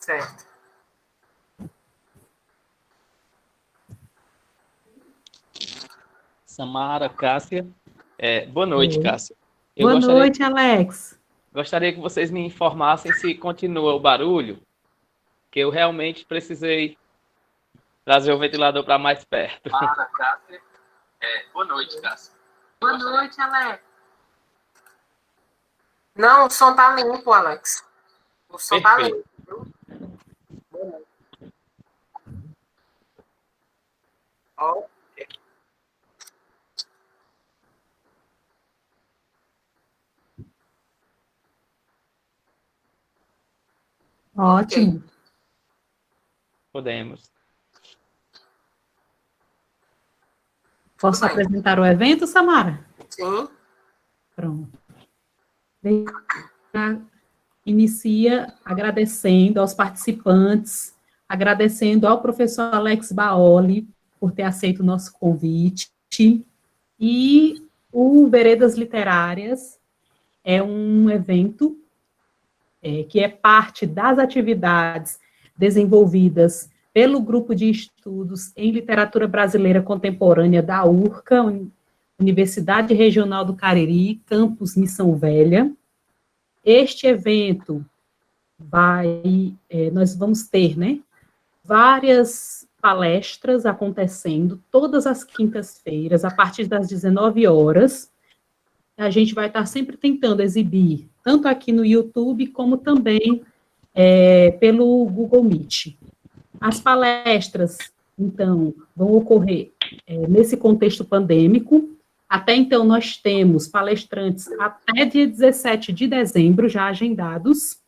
Certo. Samara, Cássia. Boa noite, Cássia. Boa noite, Alex. Gostaria que vocês me informassem se continua o barulho, que eu realmente precisei trazer o ventilador para mais perto. Samara, Cássia. Boa noite, Cássia. Boa noite, Alex. Não, o som tá limpo, Alex. O som tá Perfeito. limpo. Boa noite. Ótimo. Podemos. Posso apresentar o evento, Samara? Sim. Pronto. Inicia agradecendo aos participantes, agradecendo ao professor Alex Baoli por ter aceito o nosso convite. E o Veredas Literárias é um evento que é parte das atividades desenvolvidas pelo Grupo de Estudos em Literatura Brasileira Contemporânea da URCA, Universidade Regional do Cariri, campus Missão Velha. Este evento nós vamos ter, várias palestras acontecendo todas as quintas-feiras, a partir das 19 horas. A gente vai estar sempre tentando exibir, tanto aqui no YouTube, como também pelo Google Meet. As palestras, então, vão ocorrer nesse contexto pandêmico. Até então, nós temos palestrantes até dia 17 de dezembro, já agendados.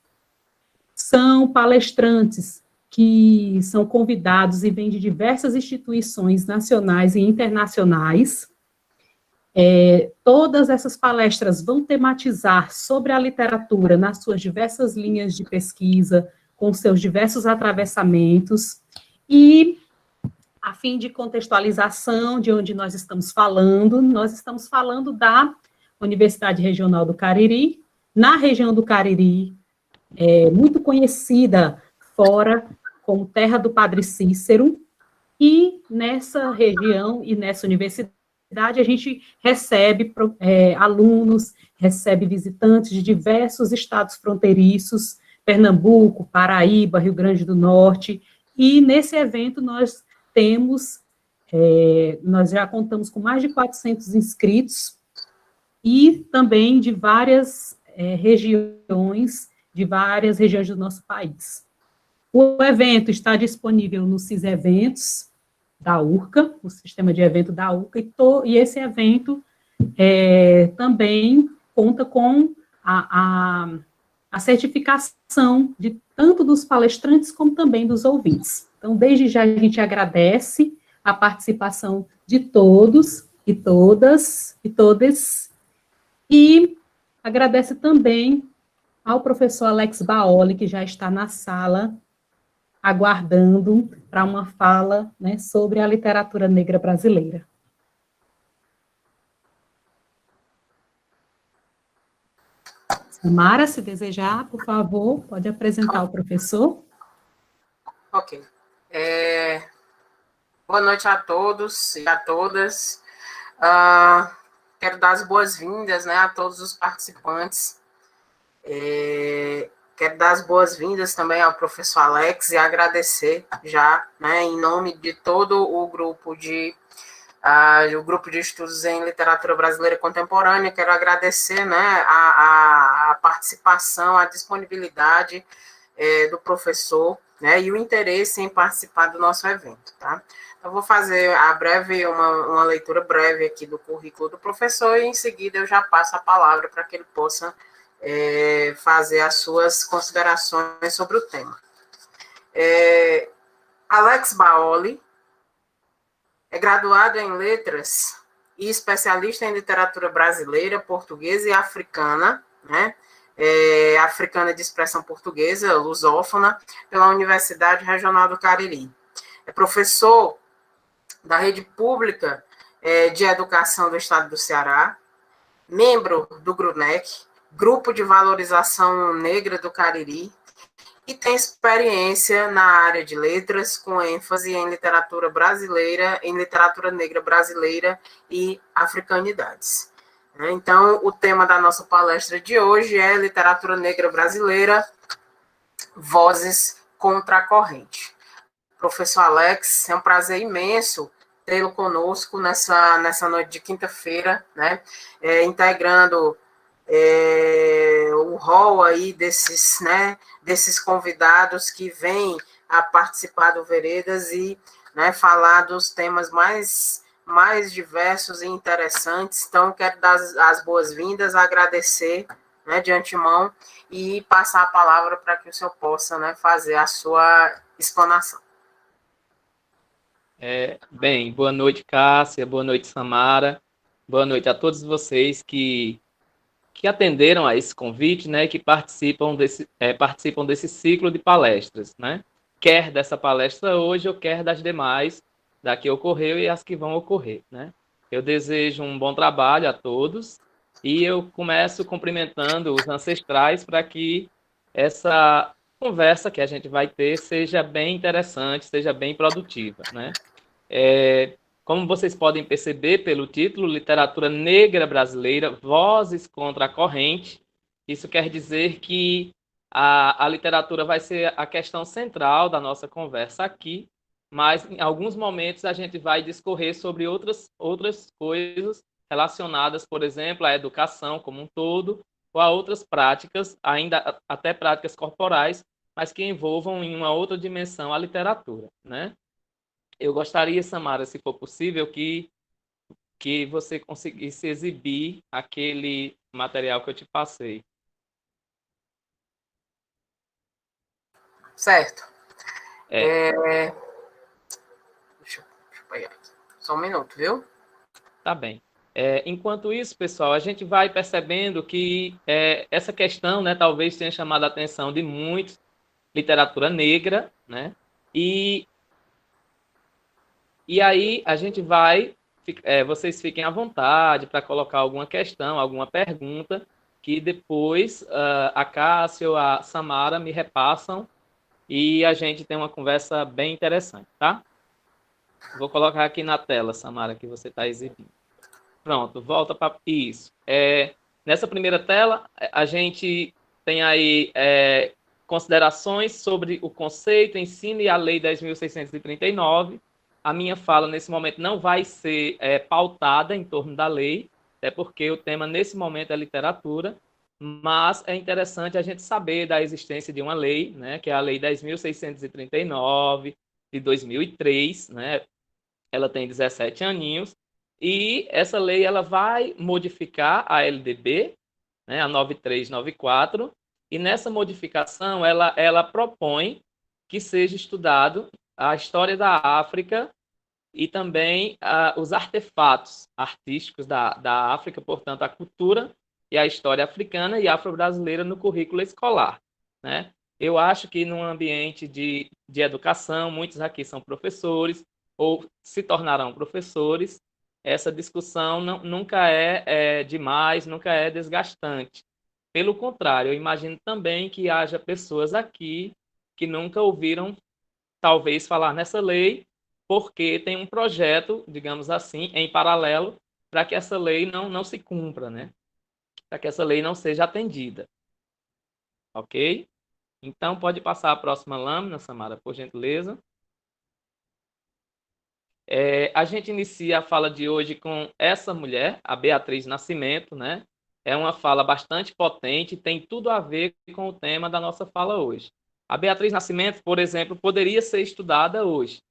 São palestrantes que são convidados e vêm de diversas instituições nacionais e internacionais. Todas essas palestras vão tematizar sobre a literatura nas suas diversas linhas de pesquisa, com seus diversos atravessamentos, e, a fim de contextualização de onde nós estamos falando da Universidade Regional do Cariri, na região do Cariri, muito conhecida fora como Terra do Padre Cícero, e nessa região e nessa universidade a gente recebe alunos, recebe visitantes de diversos estados fronteiriços, Pernambuco, Paraíba, Rio Grande do Norte, e nesse evento nós já contamos com mais de 400 inscritos, e também de várias regiões do nosso país. O evento está disponível no CIS Eventos da URCA, o sistema de evento da URCA, e esse evento também conta com a certificação de tanto dos palestrantes como também dos ouvintes. Então, desde já, a gente agradece a participação de todos e todas, e agradece também ao professor Alex Baoli, que já está na sala, aguardando para uma fala sobre a literatura negra brasileira. Samara, se desejar, por favor, pode apresentar o professor. Ok. Boa noite a todos e a todas. Quero dar as boas-vindas a todos os participantes. Quero dar as boas-vindas também ao professor Alex e agradecer já, em nome de todo o grupo de Estudos em Literatura Brasileira Contemporânea. Quero agradecer a participação, a disponibilidade do professor, e o interesse em participar do nosso evento, tá? Eu vou fazer uma leitura breve aqui do currículo do professor, e em seguida eu já passo a palavra para que ele possa fazer as suas considerações sobre o tema. Alex Baoli é graduado em Letras e especialista em literatura brasileira, portuguesa e africana, africana de expressão portuguesa, lusófona, pela Universidade Regional do Cariri. É professor da Rede Pública de Educação do Estado do Ceará, membro do GRUNEC, Grupo de Valorização Negra do Cariri, e tem experiência na área de letras, com ênfase em literatura brasileira, em literatura negra brasileira e africanidades. Então, o tema da nossa palestra de hoje é Literatura Negra Brasileira, Vozes contra a Corrente. Professor Alex, é um prazer imenso tê-lo conosco nessa noite de quinta-feira, né, integrando o rol aí desses convidados que vêm a participar do Veredas e, né, falar dos temas mais diversos e interessantes. Então, quero dar as boas-vindas, agradecer, né, de antemão e passar a palavra para que o senhor possa, né, fazer a sua explanação. Bem, boa noite, Cássia, boa noite, Samara, boa noite a todos vocês que atenderam a esse convite, né, que participam desse ciclo de palestras, né, quer dessa palestra hoje ou quer das demais, da que ocorreu e as que vão ocorrer, né. Eu desejo um bom trabalho a todos e eu começo cumprimentando os ancestrais para que essa conversa que a gente vai ter seja bem interessante, seja bem produtiva, né. Como vocês podem perceber pelo título, Literatura Negra Brasileira, Vozes contra a Corrente, isso quer dizer que a literatura vai ser a questão central da nossa conversa aqui, mas em alguns momentos a gente vai discorrer sobre outras coisas relacionadas, por exemplo, à educação como um todo, ou a outras práticas, ainda até práticas corporais, mas que envolvam em uma outra dimensão a literatura, né? Eu gostaria, Samara, se for possível, que você conseguisse exibir aquele material que eu te passei. Certo. Deixa eu pegar aqui. Só um minuto, viu? Tá bem. Enquanto isso, pessoal, a gente vai percebendo que essa questão, né, talvez tenha chamado a atenção de muitos, literatura negra, né? E aí a gente vai, vocês fiquem à vontade para colocar alguma questão, alguma pergunta, que depois a Cássia ou a Samara me repassam e a gente tem uma conversa bem interessante, tá? Vou colocar aqui na tela, Samara, que você está exibindo. Pronto, volta para isso. Nessa primeira tela, a gente tem aí considerações sobre o conceito, ensino e a Lei 10.639. A minha fala, nesse momento, não vai ser pautada em torno da lei, até porque o tema, nesse momento, é literatura, mas é interessante a gente saber da existência de uma lei, né, que é a Lei 10.639, de 2003, né? Ela tem 17 aninhos, e essa lei ela vai modificar a LDB, né, a 9394, e nessa modificação ela propõe que seja estudado a história da África e também os artefatos artísticos da África, portanto, a cultura e a história africana e afro-brasileira no currículo escolar, né? Eu acho que num ambiente de educação, muitos aqui são professores ou se tornarão professores, essa discussão nunca é demais, nunca é desgastante. Pelo contrário, eu imagino também que haja pessoas aqui que nunca ouviram, talvez, falar nessa lei, porque tem um projeto, digamos assim, em paralelo, para que essa lei não se cumpra, né? Para que essa lei não seja atendida. Ok? Então, pode passar a próxima lâmina, Samara, por gentileza. A gente inicia a fala de hoje com essa mulher, a Beatriz Nascimento, né? É uma fala bastante potente, tem tudo a ver com o tema da nossa fala hoje. A Beatriz Nascimento, por exemplo, poderia ser estudada hoje,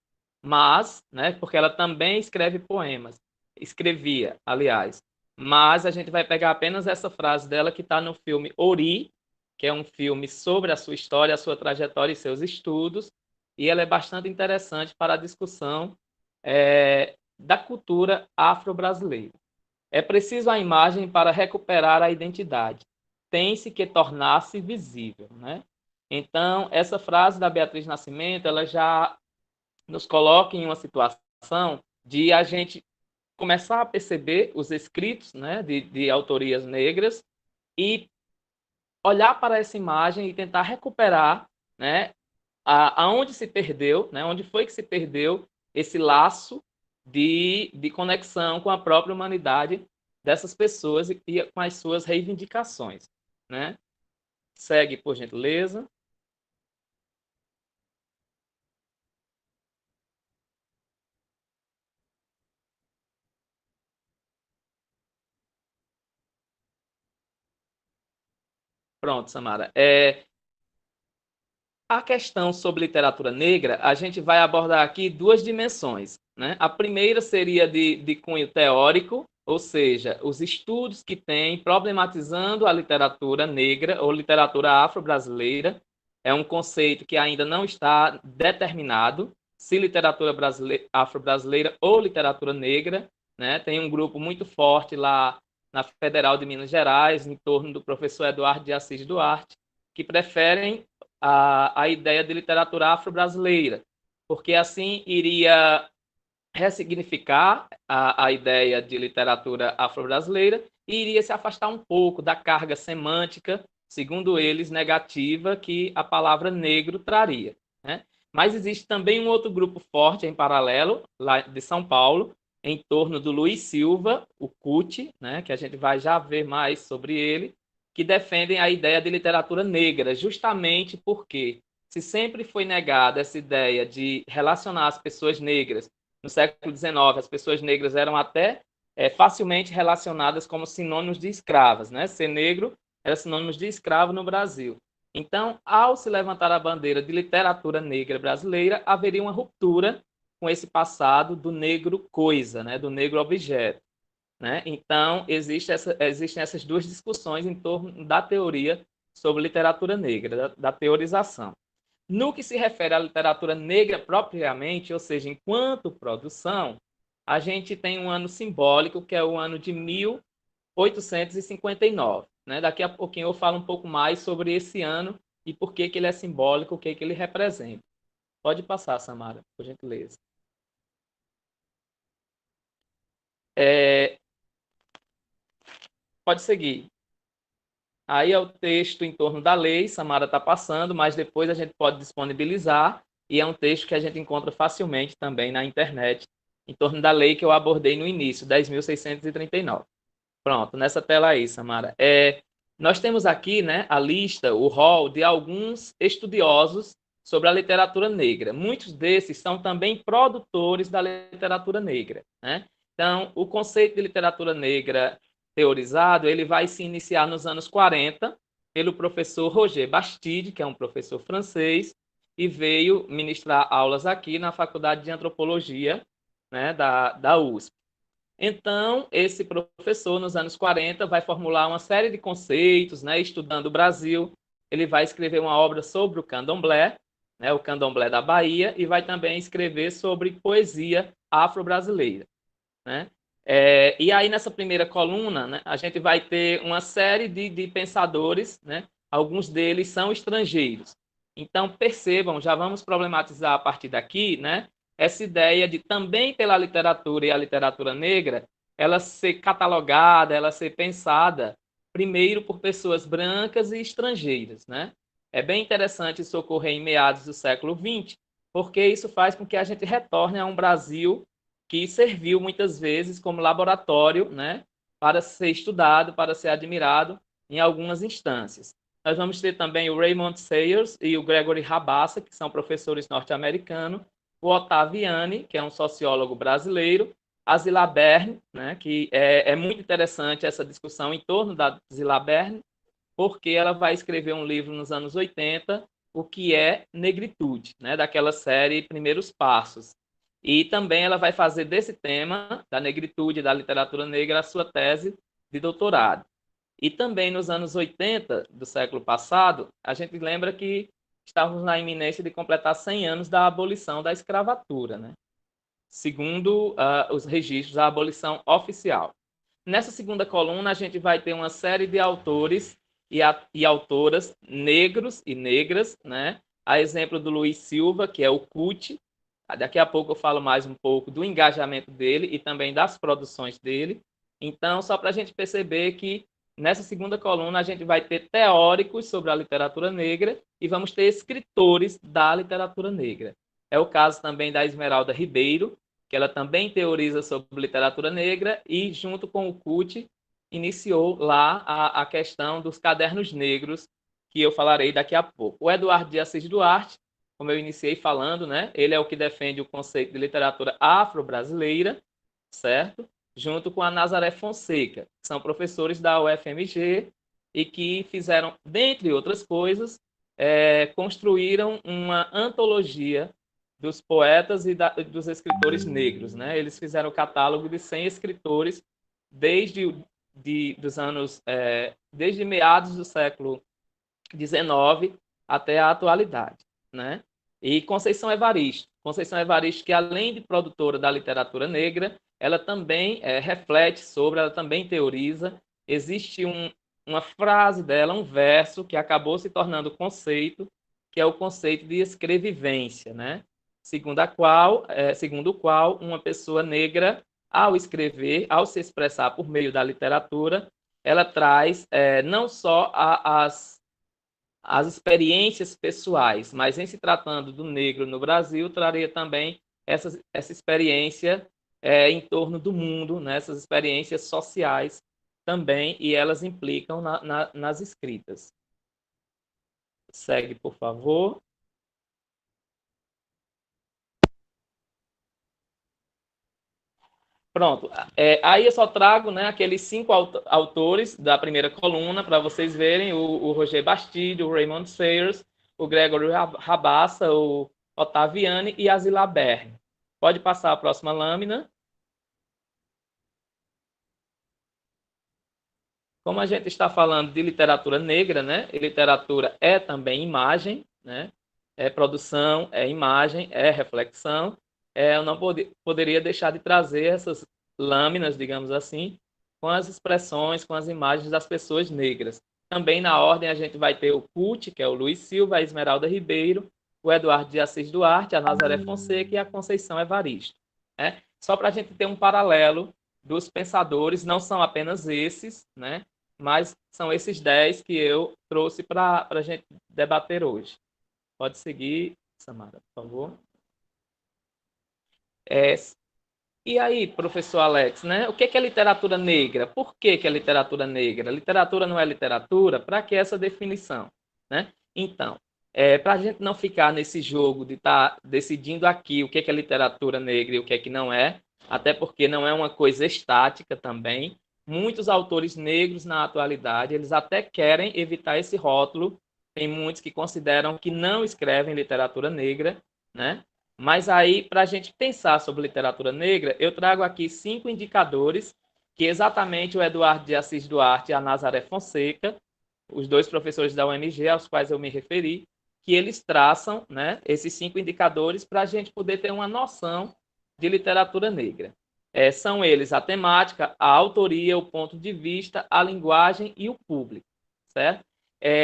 mas, né, porque ela também escreve poemas, escrevia, aliás, mas a gente vai pegar apenas essa frase dela que está no filme Ori, que é um filme sobre a sua história, a sua trajetória e seus estudos, e ela é bastante interessante para a discussão da cultura afro-brasileira. É preciso a imagem para recuperar a identidade. Tem-se que tornar-se visível, né? Então, essa frase da Beatriz Nascimento, ela já nos coloca em uma situação de a gente começar a perceber os escritos, né, de autorias negras e olhar para essa imagem e tentar recuperar né, aonde se perdeu, né, onde foi que se perdeu esse laço de conexão com a própria humanidade dessas pessoas e com as suas reivindicações, né? Segue, por gentileza. Pronto, Samara. A questão sobre literatura negra, a gente vai abordar aqui duas dimensões, né? A primeira seria de cunho teórico, ou seja, os estudos que tem problematizando a literatura negra ou literatura afro-brasileira. É um conceito que ainda não está determinado, se literatura afro-brasileira ou literatura negra, né? Tem um grupo muito forte lá na Federal de Minas Gerais, em torno do professor Eduardo de Assis Duarte, que preferem a ideia de literatura afro-brasileira, porque assim iria ressignificar a ideia de literatura afro-brasileira e iria se afastar um pouco da carga semântica, segundo eles, negativa que a palavra negro traria, né? Mas existe também um outro grupo forte em paralelo, lá de São Paulo, em torno do Luiz Silva, o CUT, né, que a gente vai já ver mais sobre ele, que defendem a ideia de literatura negra, justamente porque se sempre foi negada essa ideia de relacionar as pessoas negras no século XIX, as pessoas negras eram até facilmente relacionadas como sinônimos de escravas, né? Ser negro era sinônimo de escravo no Brasil. Então, ao se levantar a bandeira de literatura negra brasileira, haveria uma ruptura com esse passado do negro coisa, né? Do negro objeto, né? Então, existem essas duas discussões em torno da teoria sobre literatura negra, da teorização. No que se refere à literatura negra propriamente, ou seja, enquanto produção, a gente tem um ano simbólico, que é o ano de 1859. Né? Daqui a pouquinho eu falo um pouco mais sobre esse ano e por que ele é simbólico, o que ele representa. Pode passar, Samara, por gentileza. Pode seguir. Aí é o texto em torno da lei, Samara está passando, mas depois a gente pode disponibilizar, e é um texto que a gente encontra facilmente também na internet, em torno da lei que eu abordei no início, 10.639. Pronto, nessa tela aí, Samara. Nós temos aqui, né, a lista, o rol de alguns estudiosos sobre a literatura negra. Muitos desses são também produtores da literatura negra, né? Então, o conceito de literatura negra teorizado, ele vai se iniciar nos anos 40 pelo professor Roger Bastide, que é um professor francês, e veio ministrar aulas aqui na Faculdade de Antropologia, né, da USP. Então, esse professor, nos anos 40, vai formular uma série de conceitos, né, estudando o Brasil. Ele vai escrever uma obra sobre o candomblé, né, o candomblé da Bahia, e vai também escrever sobre poesia afro-brasileira, né? E aí, nessa primeira coluna, né, a gente vai ter uma série de pensadores, né? Alguns deles são estrangeiros. Então, percebam, já vamos problematizar a partir daqui, né? Essa ideia de também pela literatura e a literatura negra, ela ser catalogada, ela ser pensada, primeiro por pessoas brancas e estrangeiras, né? É bem interessante isso ocorrer em meados do século XX, porque isso faz com que a gente retorne a um Brasil que serviu muitas vezes como laboratório, né, para ser estudado, para ser admirado em algumas instâncias. Nós vamos ter também o Raymond Sayers e o Gregory Rabassa, que são professores norte-americanos, o Ottaviani, que é um sociólogo brasileiro, a Zila Berne, né, que é muito interessante essa discussão em torno da Zila Berne, porque ela vai escrever um livro nos anos 80, o que é negritude, né, daquela série Primeiros Passos. E também ela vai fazer desse tema, da negritude, da literatura negra, a sua tese de doutorado. E também nos anos 80 do século passado, a gente lembra que estávamos na iminência de completar 100 anos da abolição da escravatura, né? Segundo os registros da abolição oficial. Nessa segunda coluna, a gente vai ter uma série de autores e autoras negros e negras, né? A exemplo do Luiz Silva, que é o CUT. Daqui a pouco eu falo mais um pouco do engajamento dele e também das produções dele. Então, só para a gente perceber que nessa segunda coluna, a gente vai ter teóricos sobre a literatura negra e vamos ter escritores da literatura negra. É o caso também da Esmeralda Ribeiro, que ela também teoriza sobre literatura negra e, junto com o CUT, iniciou lá a questão dos cadernos negros, que eu falarei daqui a pouco. O Eduardo de Assis Duarte, como eu iniciei falando, né, ele é o que defende o conceito de literatura afro-brasileira, certo? Junto com a Nazaré Fonseca, que são professores da UFMG e que fizeram, dentre outras coisas, construíram uma antologia dos poetas e dos escritores negros, né? Eles fizeram o catálogo de 100 escritores desde meados do século XIX até a atualidade, né? E Conceição Evaristo, que além de produtora da literatura negra, ela também reflete sobre, ela também teoriza. Existe uma frase dela, um verso, que acabou se tornando conceito, que é o conceito de escrevivência, né? Segundo o qual uma pessoa negra, ao escrever, ao se expressar por meio da literatura, ela traz não só as experiências pessoais, mas em se tratando do negro no Brasil, traria também essa experiência em torno do mundo, né? Essas experiências sociais também, e elas implicam nas escritas. Segue, por favor. Pronto. Aí eu só trago, né, aqueles 5 autores da primeira coluna para vocês verem: o Roger Bastide, o Raymond Sayers, o Gregory Rabassa, o Ottaviani e a Zila Berne. Pode passar a próxima lâmina. Como a gente está falando de literatura negra, né, e literatura é também imagem, né, é produção, é imagem, é reflexão, eu não poderia deixar de trazer essas lâminas, digamos assim, com as expressões, com as imagens das pessoas negras. Também na ordem a gente vai ter o CUT, que é o Luiz Silva, a Esmeralda Ribeiro, o Eduardo de Assis Duarte, a Nazaré Fonseca e a Conceição Evaristo, né? Só para a gente ter um paralelo dos pensadores, não são apenas esses, né? Mas são esses 10 que eu trouxe para a gente debater hoje. Pode seguir, Samara, por favor. E aí, professor Alex, né? O que é literatura negra? Por que é literatura negra? Literatura não é literatura? Para que essa definição? Né? Então, para a gente não ficar nesse jogo de estar decidindo aqui o que é literatura negra e o que não é, até porque não é uma coisa estática também, muitos autores negros na atualidade, eles até querem evitar esse rótulo. Tem muitos que consideram que não escrevem literatura negra, né? Mas aí, para a gente pensar sobre literatura negra, eu trago aqui 5 indicadores que exatamente o Eduardo de Assis Duarte e a Nazaré Fonseca, os 2 professores da UMG, aos quais eu me referi, que eles traçam, né, esses 5 indicadores para a gente poder ter uma noção de literatura negra. São eles a temática, a autoria, o ponto de vista, a linguagem e o público, certo?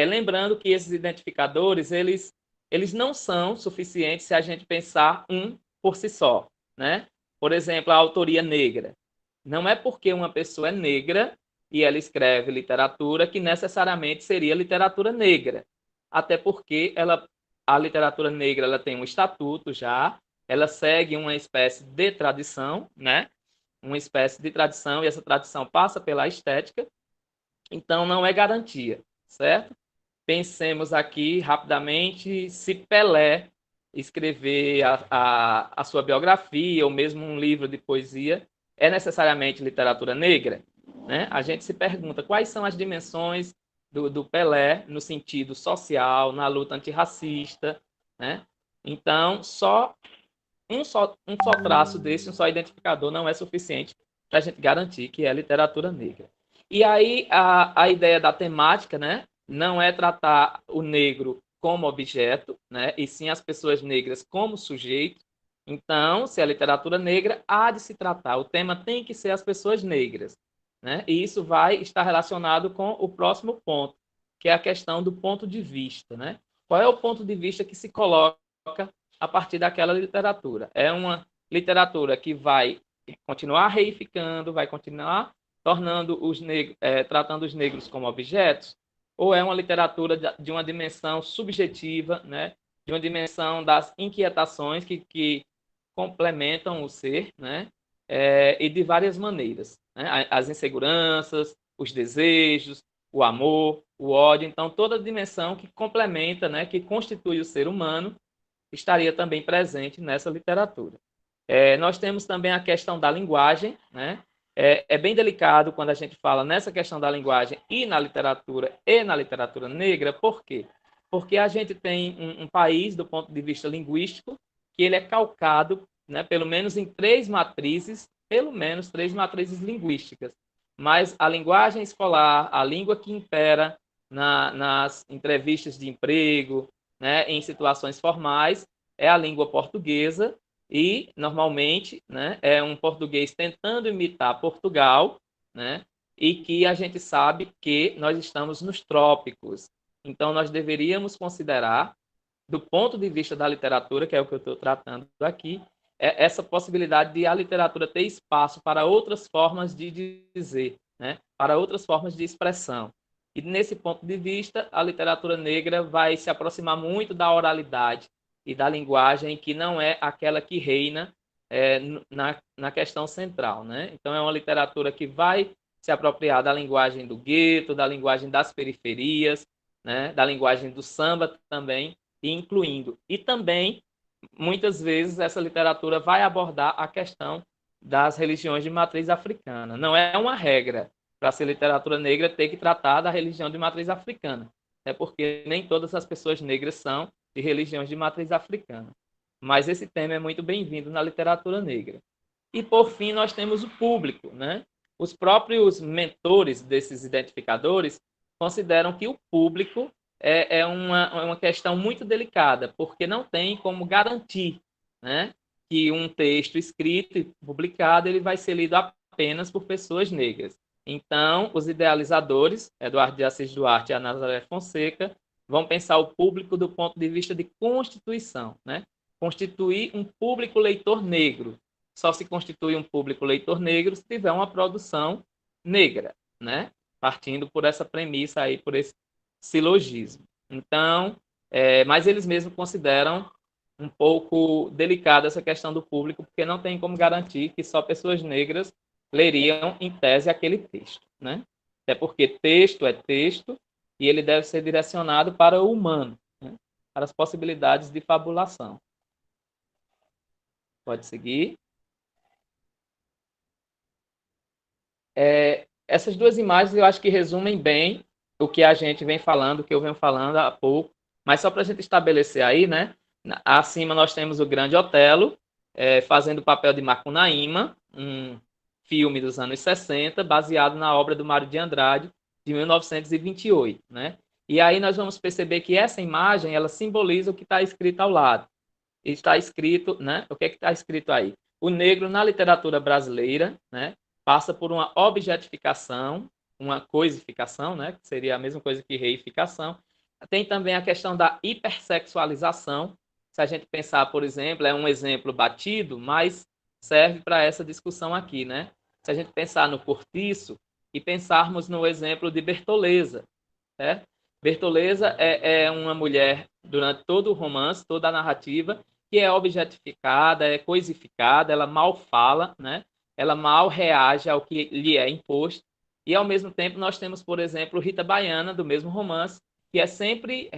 Lembrando que esses identificadores, eles não são suficientes se a gente pensar um por si só, né? Por exemplo, a autoria negra. Não é porque uma pessoa é negra e ela escreve literatura que necessariamente seria literatura negra. Até porque a literatura negra ela tem um estatuto já, ela segue uma espécie de tradição, né? Uma espécie de tradição, e essa tradição passa pela estética, então não é garantia, certo? Pensemos aqui rapidamente se Pelé escrever a sua biografia ou mesmo um livro de poesia é necessariamente literatura negra, né? A gente se pergunta quais são as dimensões do Pelé no sentido social, na luta antirracista, né? Então, um só traço desse, um só identificador não é suficiente para a gente garantir que é literatura negra. E aí a ideia da temática, né, não é tratar o negro como objeto, né, e sim as pessoas negras como sujeito. Então, se é literatura negra, há de se tratar, o tema tem que ser as pessoas negras, né, e isso vai estar relacionado com o próximo ponto, que é a questão do ponto de vista, né? Qual é o ponto de vista que se coloca a partir daquela literatura? É uma literatura que vai continuar reificando, vai continuar tratando os negros como objetos, ou é uma literatura de uma dimensão subjetiva, né? De uma dimensão das inquietações que complementam o ser, né? E de várias maneiras, né? As inseguranças, os desejos, o amor, o ódio. Então, toda a dimensão que complementa, né? Que constitui o ser humano, estaria também presente nessa literatura. Nós temos também a questão da linguagem, né? É bem delicado quando a gente fala nessa questão da linguagem e na literatura negra, por quê? Porque a gente tem um país, do ponto de vista linguístico, que ele é calcado, né, pelo menos três matrizes linguísticas. Mas a linguagem escolar, a língua que impera nas entrevistas de emprego, né, em situações formais, é a língua portuguesa, e, normalmente, né, é um português tentando imitar Portugal, né, e que a gente sabe que nós estamos nos trópicos. Então, nós deveríamos considerar, do ponto de vista da literatura, que é o que eu estou tratando aqui, essa possibilidade de a literatura ter espaço para outras formas de dizer, né, para outras formas de expressão. E, nesse ponto de vista, a literatura negra vai se aproximar muito da oralidade e da linguagem que não é aquela que reina na questão central, né? Então, é uma literatura que vai se apropriar da linguagem do gueto, da linguagem das periferias, né? Da linguagem do samba também, incluindo. E também, muitas vezes, essa literatura vai abordar a questão das religiões de matriz africana. Não é uma regra para ser literatura negra ter que tratar da religião de matriz africana, é porque nem todas as pessoas negras são de religiões de matriz africana. Mas esse tema é muito bem-vindo na literatura negra. E, por fim, nós temos o público, né? Os próprios mentores desses identificadores consideram que o público é uma questão muito delicada, porque não tem como garantir, né, que um texto escrito e publicado ele vai ser lido apenas por pessoas negras. Então, os idealizadores, Eduardo de Assis Duarte e a Nazaré Fonseca, vão pensar o público do ponto de vista de constituição, né? Constituir um público leitor negro. Só se constitui um público leitor negro se tiver uma produção negra, né? Partindo por essa premissa aí, por esse silogismo. Então, mas eles mesmos consideram um pouco delicada essa questão do público, porque não tem como garantir que só pessoas negras leriam, em tese, aquele texto, né? Até porque texto é texto e ele deve ser direcionado para o humano, né? Para as possibilidades de fabulação. Pode seguir. Essas duas imagens eu acho que resumem bem o que a gente vem falando, o que eu venho falando há pouco, mas só para a gente estabelecer aí, né? Acima nós temos o Grande Otelo, fazendo o papel de Macunaíma, um filme dos anos 60, baseado na obra do Mário de Andrade, de 1928, né? E aí nós vamos perceber que essa imagem, ela simboliza o que está escrito ao lado. Está escrito, né? O que está escrito aí? O negro na literatura brasileira, né, passa por uma objetificação, uma coisificação, né, que seria a mesma coisa que reificação. Tem também a questão da hipersexualização. Se a gente pensar, por exemplo, é um exemplo batido, mas serve para essa discussão aqui, né? Se a gente pensar no Cortiço e pensarmos no exemplo de Bertoleza, certo? Bertoleza é uma mulher, durante todo o romance, toda a narrativa, que é objetificada, é coisificada, ela mal fala, né? Ela mal reage ao que lhe é imposto. E, ao mesmo tempo, nós temos, por exemplo, Rita Baiana, do mesmo romance, que é sempre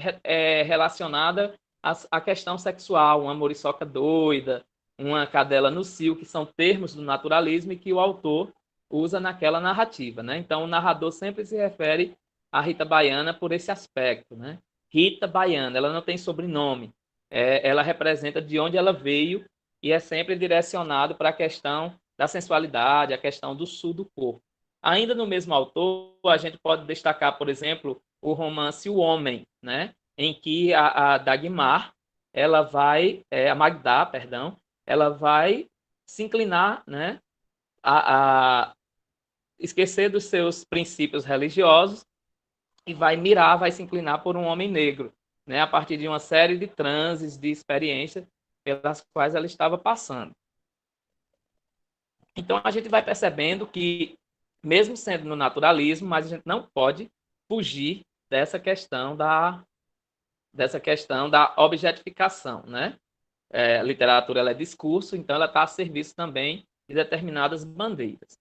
relacionada à questão sexual, uma muriçoca doida, uma cadela no cio, que são termos do naturalismo e que o autor usa naquela narrativa, né? Então, o narrador sempre se refere a Rita Baiana por esse aspecto, né? Rita Baiana, ela não tem sobrenome, ela representa de onde ela veio e é sempre direcionado para a questão da sensualidade, a questão do sul do corpo. Ainda no mesmo autor, a gente pode destacar, por exemplo, o romance O Homem, né? Em que a Dagmar, ela vai, a Magda, perdão, ela vai se inclinar, né? A esquecer dos seus princípios religiosos e vai se inclinar por um homem negro, né? A partir de uma série de transes, de experiências pelas quais ela estava passando. Então, a gente vai percebendo que mesmo sendo no naturalismo, mas a gente não pode fugir dessa questão da objetificação, né? A literatura ela é discurso, então ela está a serviço também de determinadas bandeiras.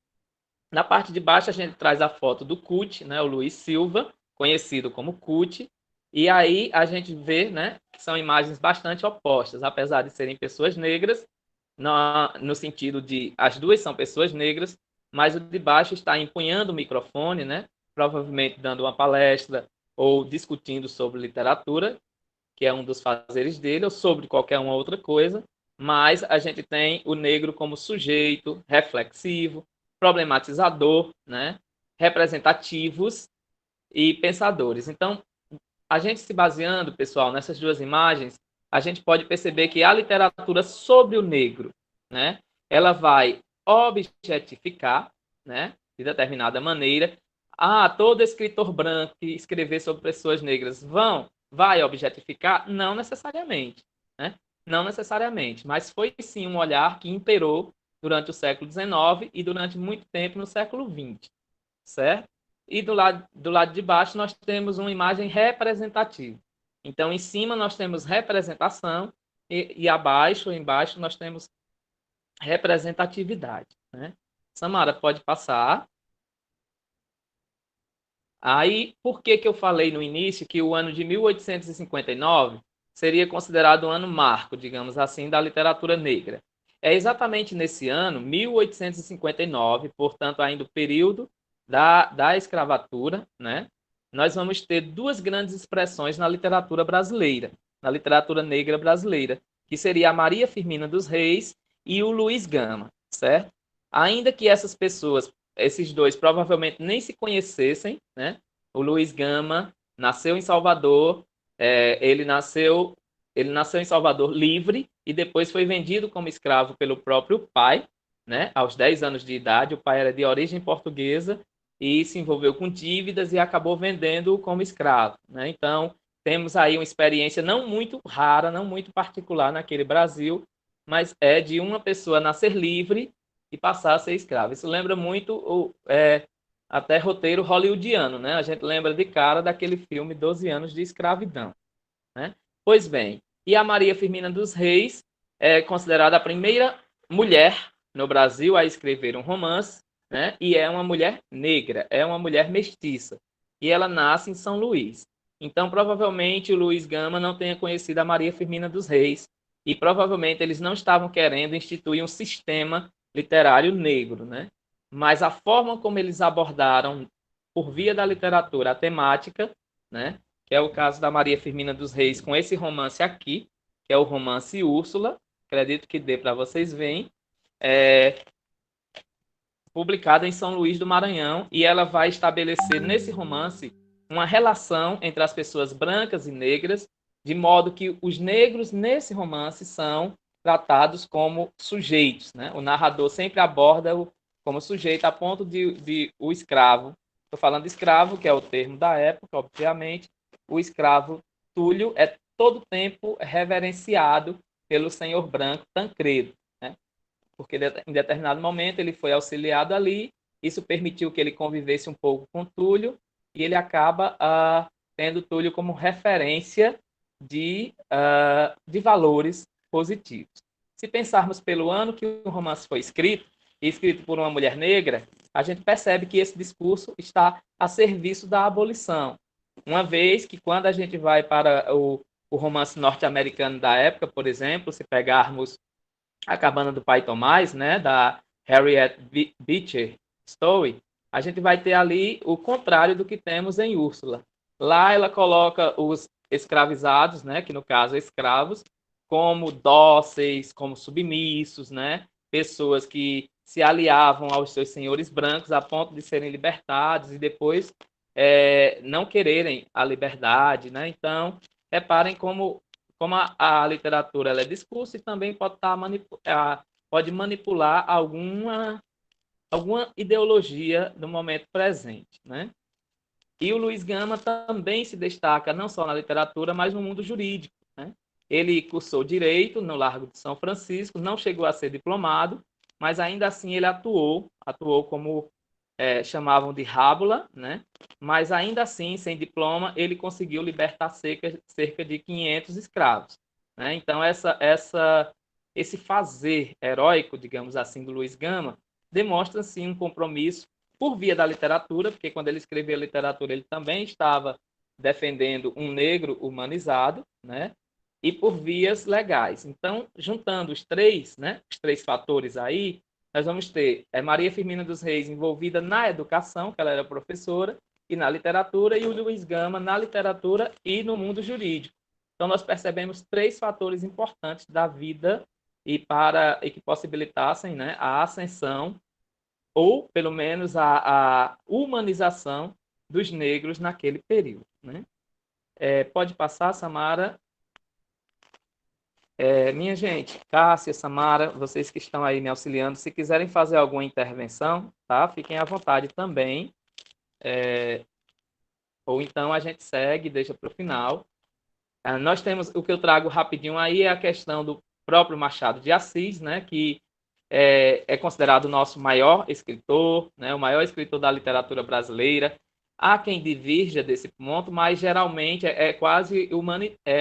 Na parte de baixo a gente traz a foto do Kut, né, o Luiz Silva, conhecido como Kut, e aí a gente vê, né, que são imagens bastante opostas, apesar de serem pessoas negras, no sentido de as duas são pessoas negras, mas o de baixo está empunhando o microfone, né, provavelmente dando uma palestra ou discutindo sobre literatura, que é um dos fazeres dele, ou sobre qualquer uma outra coisa, mas a gente tem o negro como sujeito reflexivo, problematizador, né, representativos e pensadores. Então, a gente se baseando, pessoal, nessas duas imagens, a gente pode perceber que a literatura sobre o negro, né, ela vai objetificar, né, de determinada maneira. Todo escritor branco que escrever sobre pessoas negras vai objetificar? Não necessariamente, né? Não necessariamente, mas foi sim um olhar que imperou durante o século XIX e durante muito tempo no século XX, certo? E do lado de baixo nós temos uma imagem representativa. Então, em cima nós temos representação e abaixo, embaixo, nós temos representatividade, né? Samara, pode passar. Aí, por que eu falei no início que o ano de 1859 seria considerado um ano marco, digamos assim, da literatura negra? É exatamente nesse ano, 1859, portanto, ainda o período da escravatura, né? Nós vamos ter duas grandes expressões na literatura brasileira, na literatura negra brasileira, que seria a Maria Firmina dos Reis e o Luiz Gama, certo? Ainda que essas pessoas, esses dois, provavelmente nem se conhecessem, né? O Luiz Gama nasceu em Salvador, ele nasceu em Salvador livre e depois foi vendido como escravo pelo próprio pai, né? Aos 10 anos de idade, o pai era de origem portuguesa e se envolveu com dívidas e acabou vendendo como escravo, né? Então, temos aí uma experiência não muito rara, não muito particular naquele Brasil, mas é de uma pessoa nascer livre e passar a ser escravo. Isso lembra muito até roteiro hollywoodiano, né? A gente lembra de cara daquele filme 12 anos de escravidão, né? Pois bem, e a Maria Firmina dos Reis é considerada a primeira mulher no Brasil a escrever um romance, né? E é uma mulher negra, é uma mulher mestiça. E ela nasce em São Luís. Então, provavelmente, o Luiz Gama não tenha conhecido a Maria Firmina dos Reis. E provavelmente eles não estavam querendo instituir um sistema literário negro, né? Mas a forma como eles abordaram, por via da literatura, a temática, né? Que é o caso da Maria Firmina dos Reis com esse romance aqui, que é o romance Úrsula, acredito que dê para vocês verem, publicada em São Luís do Maranhão, e ela vai estabelecer nesse romance uma relação entre as pessoas brancas e negras, de modo que os negros nesse romance são tratados como sujeitos, né? O narrador sempre aborda-o como sujeito, a ponto de o escravo, estou falando de escravo, que é o termo da época, obviamente, o escravo Túlio é todo tempo reverenciado pelo senhor branco Tancredo, né? Porque em determinado momento ele foi auxiliado ali, isso permitiu que ele convivesse um pouco com Túlio, e ele acaba tendo Túlio como referência de valores positivos. Se pensarmos pelo ano que o romance foi escrito, e escrito por uma mulher negra, a gente percebe que esse discurso está a serviço da abolição. Uma vez que quando a gente vai para o romance norte-americano da época, por exemplo, se pegarmos A Cabana do Pai Tomás, né, da Harriet Beecher Stowe, a gente vai ter ali o contrário do que temos em Úrsula. Lá ela coloca os escravizados, né, que no caso escravos, como dóceis, como submissos, né, pessoas que se aliavam aos seus senhores brancos a ponto de serem libertados e depois não quererem a liberdade, né? Então, reparem como a literatura ela é discurso e também pode manipular alguma ideologia no momento presente, né? E o Luiz Gama também se destaca não só na literatura, mas no mundo jurídico, né? Ele cursou Direito no Largo de São Francisco, não chegou a ser diplomado, mas ainda assim ele atuou como chamavam de Rábula, né? Mas ainda assim, sem diploma, ele conseguiu libertar cerca de 500 escravos, né? Então, esse fazer heróico, digamos assim, do Luiz Gama, demonstra, sim, um compromisso por via da literatura, porque quando ele escreveu a literatura, ele também estava defendendo um negro humanizado, né? E por vias legais. Então, juntando os três, né? Os três fatores aí, nós vamos ter Maria Firmina dos Reis envolvida na educação, que ela era professora, e na literatura, e o Luiz Gama na literatura e no mundo jurídico. Então, nós percebemos três fatores importantes da vida e que possibilitassem, né, a ascensão ou, pelo menos, a humanização dos negros naquele período, né? Pode passar, Samara. Minha gente, Cássia, Samara, vocês que estão aí me auxiliando, se quiserem fazer alguma intervenção, tá? Fiquem à vontade também. Ou então a gente segue, deixa para o final. Nós temos, o que eu trago rapidinho aí é a questão do próprio Machado de Assis, né? Que é considerado o nosso maior escritor, né? O maior escritor da literatura brasileira. Há quem divirja desse ponto, mas geralmente é quase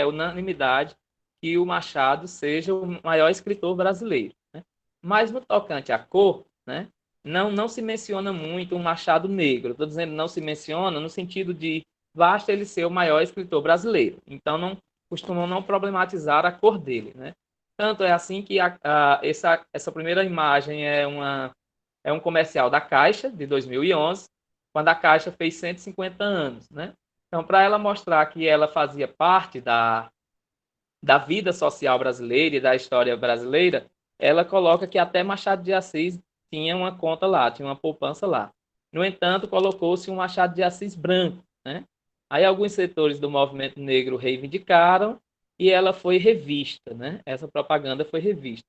unanimidade que o Machado seja o maior escritor brasileiro, né? Mas no tocante à cor, né, não se menciona muito um Machado negro. Estou dizendo não se menciona no sentido de basta ele ser o maior escritor brasileiro. Então não costumam não problematizar a cor dele, né? Tanto é assim que essa primeira imagem é um comercial da Caixa de 2011, quando a Caixa fez 150 anos, né? Então, para ela mostrar que ela fazia parte da vida social brasileira e da história brasileira, ela coloca que até Machado de Assis tinha uma conta lá, tinha uma poupança lá. No entanto, colocou-se um Machado de Assis branco, né? Aí alguns setores do movimento negro reivindicaram e ela foi revista, né? Essa propaganda foi revista.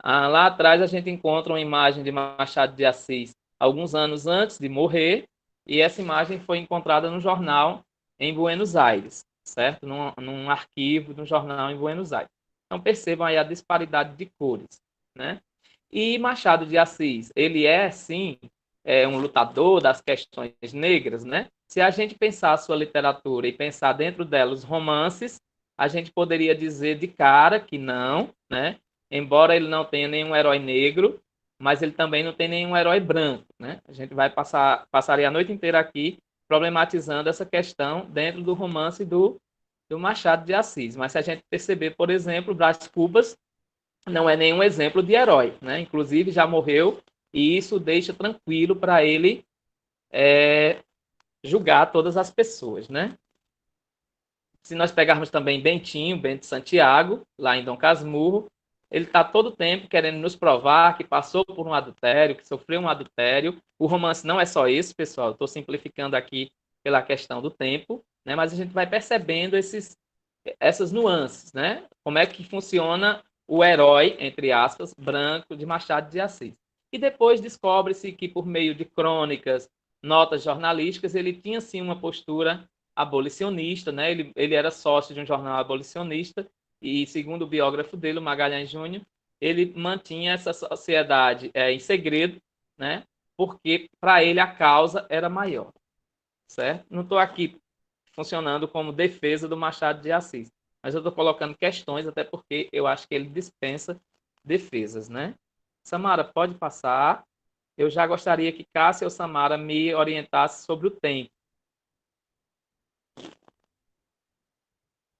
Lá atrás a gente encontra uma imagem de Machado de Assis alguns anos antes de morrer, e essa imagem foi encontrada no jornal em Buenos Aires, certo? Num arquivo de um jornal em Buenos Aires. Então percebam aí a disparidade de cores, né? E Machado de Assis, ele sim, um lutador das questões negras, né? Se a gente pensar a sua literatura e pensar dentro dela os romances, a gente poderia dizer de cara que não, né? Embora ele não tenha nenhum herói negro, mas ele também não tem nenhum herói branco, né? A gente passaria a noite inteira aqui problematizando essa questão dentro do romance do Machado de Assis. Mas se a gente perceber, por exemplo, Brás Cubas não é nenhum exemplo de herói, né? Inclusive já morreu, e isso deixa tranquilo para ele julgar todas as pessoas, né? Se nós pegarmos também Bento Santiago, lá em Dom Casmurro, ele está todo o tempo querendo nos provar que passou por um adultério, que sofreu um adultério. O romance não é só isso, pessoal. Estou simplificando aqui pela questão do tempo, né? Mas a gente vai percebendo essas nuances, né? Como é que funciona o herói, entre aspas, branco de Machado de Assis. E depois descobre-se que, por meio de crônicas, notas jornalísticas, ele tinha, sim, uma postura abolicionista, né? Ele era sócio de um jornal abolicionista e, segundo o biógrafo dele, o Magalhães Júnior, ele mantinha essa sociedade em segredo, né? Porque para ele a causa era maior, certo? Não estou aqui funcionando como defesa do Machado de Assis, mas eu estou colocando questões, até porque eu acho que ele dispensa defesas, né? Samara, pode passar. Eu já gostaria que Cássia ou Samara me orientasse sobre o tempo.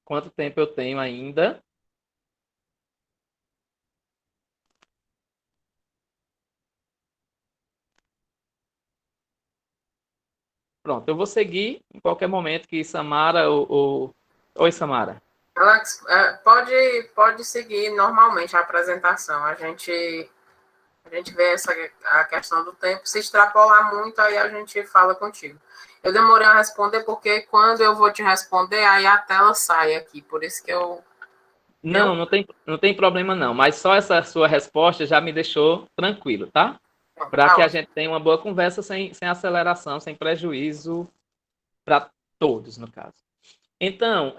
Quanto tempo eu tenho ainda? Pronto, eu vou seguir em qualquer momento que Samara Oi, Samara. Alex, pode seguir normalmente a apresentação. A gente vê a questão do tempo. Se extrapolar muito, aí a gente fala contigo. Eu demorei a responder porque quando eu vou te responder, aí a tela sai aqui. Por isso que eu... Não tem problema não. Mas só essa sua resposta já me deixou tranquilo, tá? Para que a gente tenha uma boa conversa sem aceleração, sem prejuízo para todos, no caso. Então,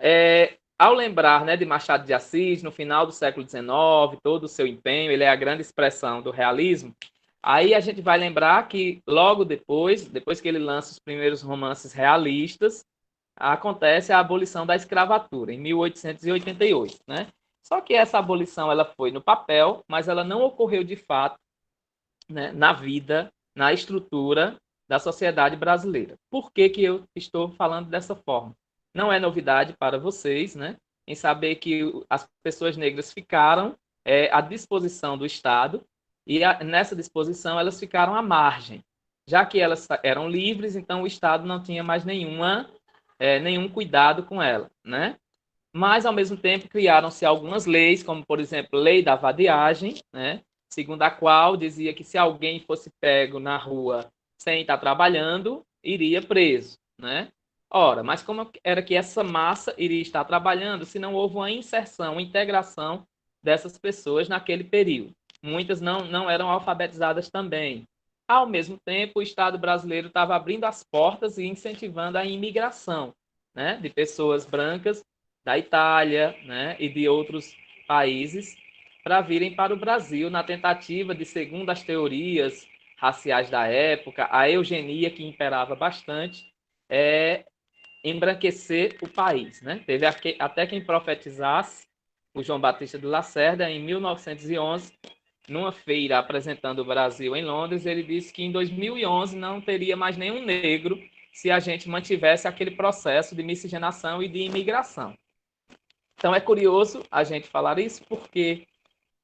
ao lembrar, né, de Machado de Assis, no final do século XIX, todo o seu empenho, ele é a grande expressão do realismo, Aí a gente vai lembrar que logo depois que ele lança os primeiros romances realistas, acontece a abolição da escravatura, em 1888, né? Só que essa abolição ela foi no papel, mas ela não ocorreu de fato, né, na vida, na estrutura da sociedade brasileira. Por que que eu estou falando dessa forma? Não é novidade para vocês, né, em saber que as pessoas negras ficaram à disposição do Estado e nessa disposição elas ficaram à margem. Já que elas eram livres, então o Estado não tinha mais nenhum cuidado com ela, né? Mas, ao mesmo tempo, criaram-se algumas leis, como, por exemplo, lei da vadiagem, né? Segundo a qual dizia que se alguém fosse pego na rua sem estar trabalhando, iria preso, né? Ora, mas como era que essa massa iria estar trabalhando se não houve uma inserção, uma integração dessas pessoas naquele período? Muitas não eram alfabetizadas também. Ao mesmo tempo, o Estado brasileiro estava abrindo as portas e incentivando a imigração, né, de pessoas brancas da Itália, né, e de outros países para virem para o Brasil na tentativa de, segundo as teorias raciais da época, a eugenia que imperava bastante, embranquecer o país, né? Teve até quem profetizasse, o João Batista de Lacerda, em 1911, numa feira apresentando o Brasil em Londres, ele disse que em 2011 não teria mais nenhum negro se a gente mantivesse aquele processo de miscigenação e de imigração. Então é curioso a gente falar isso porque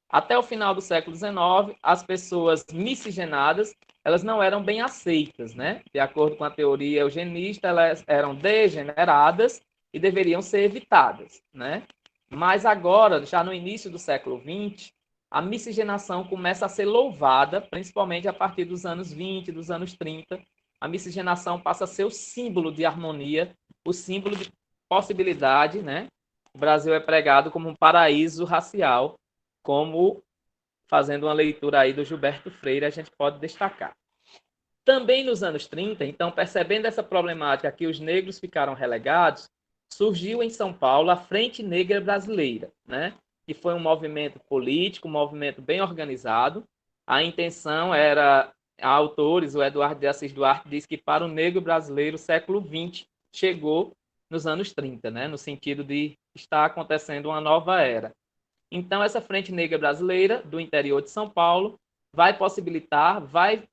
até o final do século XIX, as pessoas miscigenadas, elas não eram bem aceitas, né? De acordo com a teoria eugenista, elas eram degeneradas e deveriam ser evitadas, né? Mas agora, já no início do século XX, a miscigenação começa a ser louvada, principalmente a partir dos anos 20, dos anos 30. A miscigenação passa a ser o símbolo de harmonia, o símbolo de possibilidade, né? O Brasil é pregado como um paraíso racial, como, fazendo uma leitura aí do Gilberto Freire, a gente pode destacar. Também nos anos 30, então, percebendo essa problemática que os negros ficaram relegados, surgiu em São Paulo a Frente Negra Brasileira, né? Que foi um movimento político, um movimento bem organizado. A intenção era, autores, o Eduardo de Assis Duarte diz que para o negro brasileiro o século XX chegou nos anos 30, né? No sentido de estar acontecendo uma nova era. Então, essa Frente Negra Brasileira, do interior de São Paulo, vai possibilitar, vai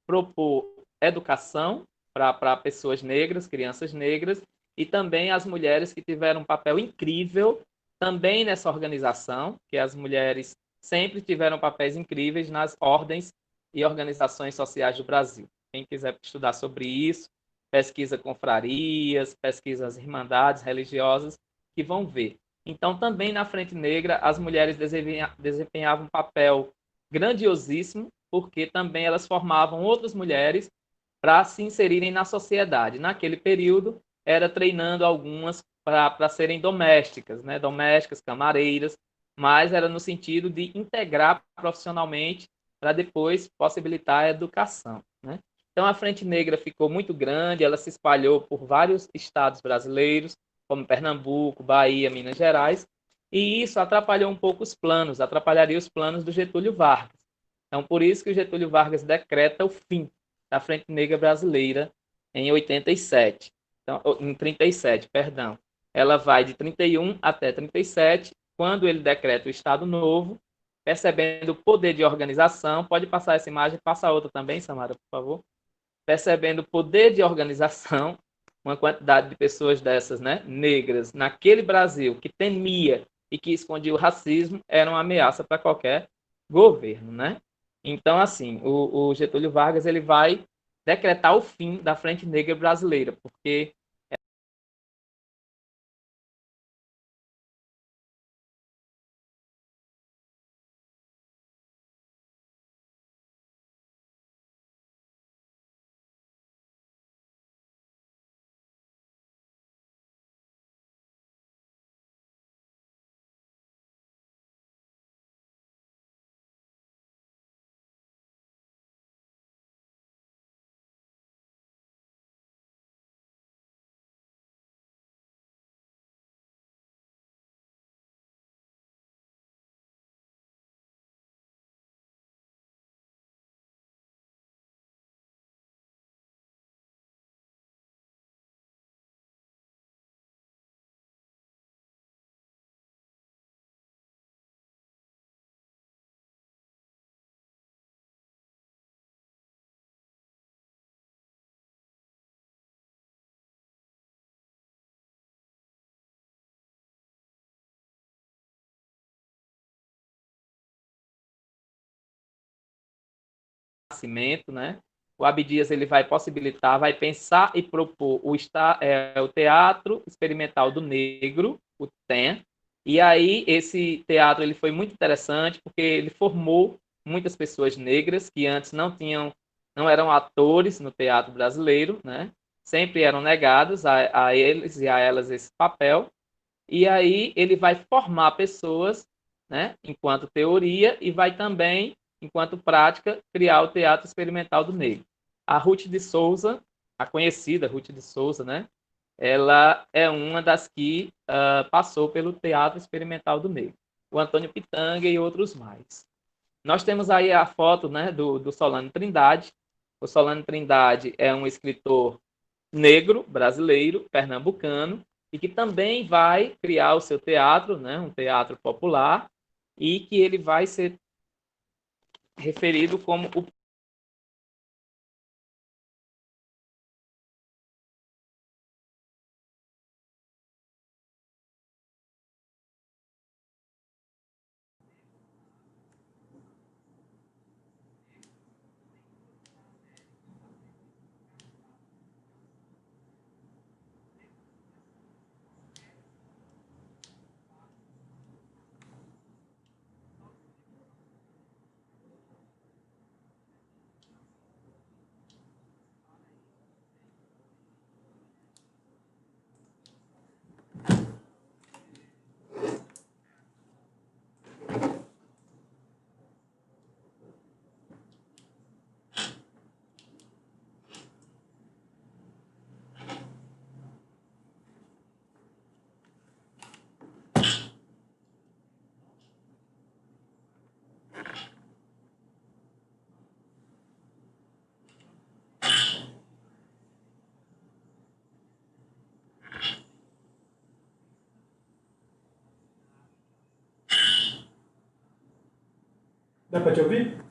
propor educação para pessoas negras, crianças negras, e também as mulheres que tiveram um papel incrível também nessa organização, que as mulheres sempre tiveram papéis incríveis nas ordens e organizações sociais do Brasil. Quem quiser estudar sobre isso, pesquisa confrarias, pesquisa as irmandades religiosas, que vão ver. Então, também na Frente Negra, as mulheres desempenhavam um papel grandiosíssimo, porque também elas formavam outras mulheres para se inserirem na sociedade. Naquele período, era treinando algumas para serem domésticas, né? Domésticas, camareiras, mas era no sentido de integrar profissionalmente para depois possibilitar a educação, né? Então, a Frente Negra ficou muito grande, ela se espalhou por vários estados brasileiros, como Pernambuco, Bahia, Minas Gerais, e isso atrapalhou um pouco os planos, atrapalharia os planos do Getúlio Vargas. Então, por isso que o Getúlio Vargas decreta o fim da Frente Negra Brasileira em 87, então, em 37, perdão. Ela vai de 31 até 37, quando ele decreta o Estado Novo, percebendo o poder de organização. Pode passar essa imagem, passa outra também, Samara, por favor. Percebendo o poder de organização, uma quantidade de pessoas dessas, né, negras, naquele Brasil que temia e que escondia o racismo, era uma ameaça para qualquer governo, né? Então, assim, o Getúlio Vargas ele vai decretar o fim da Frente Negra Brasileira, porque Nascimento, né? O Abdias ele vai possibilitar, vai pensar e propor o Teatro Experimental do Negro, o TEN. E aí esse teatro ele foi muito interessante porque ele formou muitas pessoas negras que antes não eram atores no teatro brasileiro, né? Sempre eram negados a eles e a elas esse papel. E aí ele vai formar pessoas, né, enquanto teoria, e vai também, enquanto prática, criar o Teatro Experimental do Negro. A Ruth de Souza, a conhecida Ruth de Souza, né, ela é uma das que passou pelo Teatro Experimental do Negro. O Antônio Pitanga e outros mais. Nós temos aí a foto, né, do Solano Trindade. O Solano Trindade é um escritor negro, brasileiro, pernambucano, e que também vai criar o seu teatro, né, um teatro popular, e que ele vai ser referido como o Dá para te ouvir?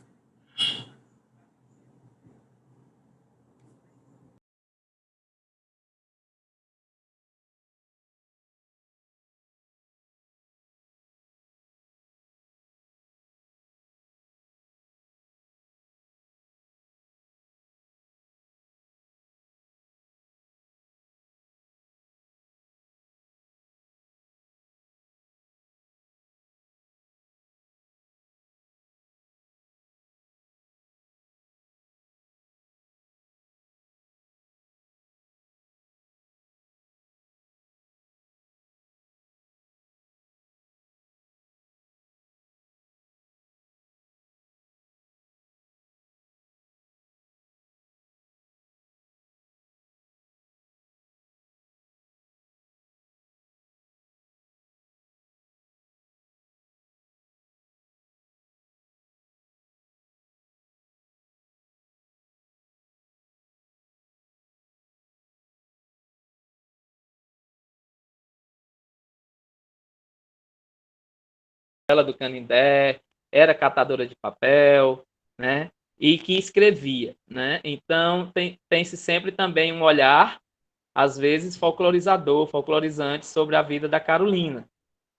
ela do Canindé, era catadora de papel, né? E que escrevia, né? Então tem-se sempre também um olhar, às vezes folclorizador, folclorizante sobre a vida da Carolina.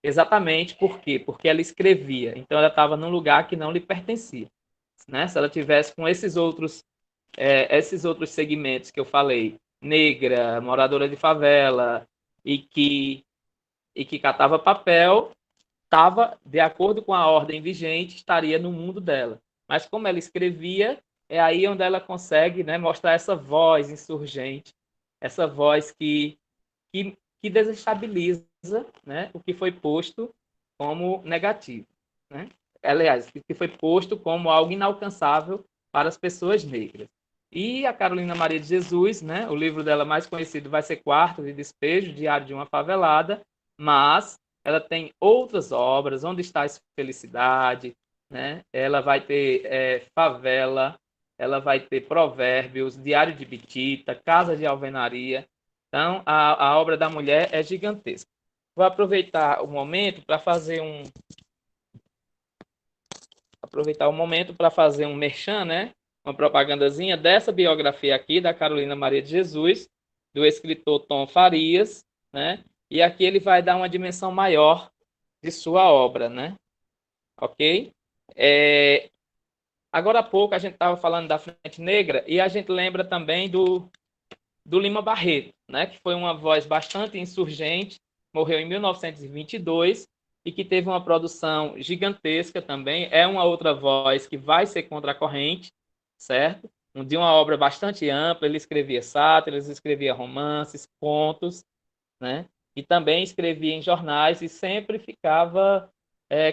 Exatamente por quê? Porque ela escrevia. Então ela estava num lugar que não lhe pertencia, né? Se ela tivesse com esses outros segmentos que eu falei, negra, moradora de favela e que catava papel, estava, de acordo com a ordem vigente, estaria no mundo dela. Mas como ela escrevia, é aí onde ela consegue, né, mostrar essa voz insurgente, essa voz que desestabiliza, né, o que foi posto como negativo, né? Aliás, que foi posto como algo inalcançável para as pessoas negras. E a Carolina Maria de Jesus, né, o livro dela mais conhecido vai ser Quarto de Despejo, Diário de uma Favelada, mas ela tem outras obras, Onde Está a Felicidade, né? Ela vai ter Favela, ela vai ter Provérbios, Diário de Bitita, Casa de Alvenaria. Então, a obra da mulher é gigantesca. Vou aproveitar o momento para fazer um merchan, né? Uma propagandazinha dessa biografia aqui da Carolina Maria de Jesus, do escritor Tom Farias, né? E aqui ele vai dar uma dimensão maior de sua obra, né? Ok? Agora há pouco a gente estava falando da Frente Negra e a gente lembra também do Lima Barreto, né, que foi uma voz bastante insurgente, morreu em 1922 e que teve uma produção gigantesca também. É uma outra voz que vai ser contra a corrente, certo? De uma obra bastante ampla. Ele escrevia sátiras, escrevia romances, contos, né? E também escrevia em jornais e sempre ficava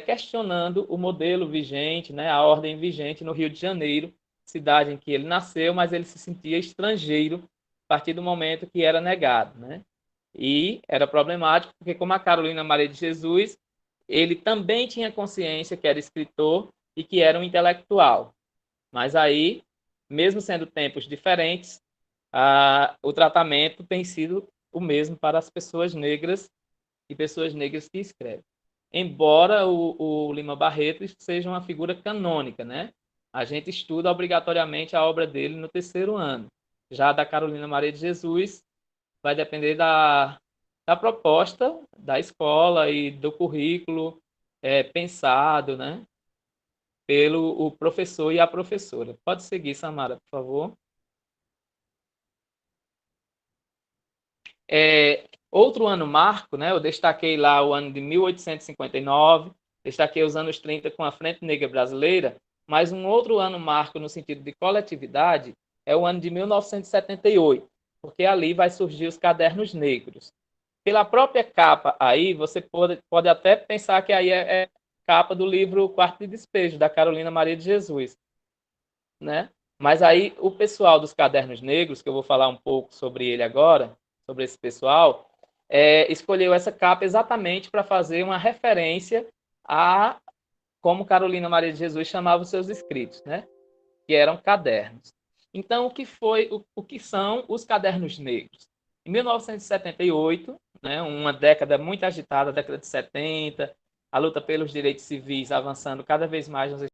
questionando o modelo vigente, né? A ordem vigente no Rio de Janeiro, cidade em que ele nasceu, mas ele se sentia estrangeiro a partir do momento que era negado, né? E era problemático porque, como a Carolina Maria de Jesus, ele também tinha consciência que era escritor e que era um intelectual. Mas aí, mesmo sendo tempos diferentes, o tratamento tem sido o mesmo para as pessoas negras e pessoas negras que escrevem. Embora o Lima Barreto seja uma figura canônica, né? A gente estuda obrigatoriamente a obra dele no terceiro ano. Já a da Carolina Maria de Jesus vai depender da proposta da escola e do currículo pensado, né? Pelo o professor e a professora. Pode seguir, Samara, por favor. Outro ano marco, né? Eu destaquei lá o ano de 1859, destaquei os anos 30 com a Frente Negra Brasileira, mas um outro ano marco no sentido de coletividade é o ano de 1978, porque ali vai surgir os Cadernos Negros. Pela própria capa aí, você pode até pensar que aí é capa do livro Quarto de Despejo, da Carolina Maria de Jesus, né? Mas aí o pessoal dos Cadernos Negros, que eu vou falar um pouco sobre ele agora, sobre esse pessoal, escolheu essa capa exatamente para fazer uma referência a como Carolina Maria de Jesus chamava os seus escritos, né? Que eram cadernos. Então, o que são os Cadernos Negros? Em 1978, né, uma década muito agitada, a década de 70, a luta pelos direitos civis avançando cada vez mais nos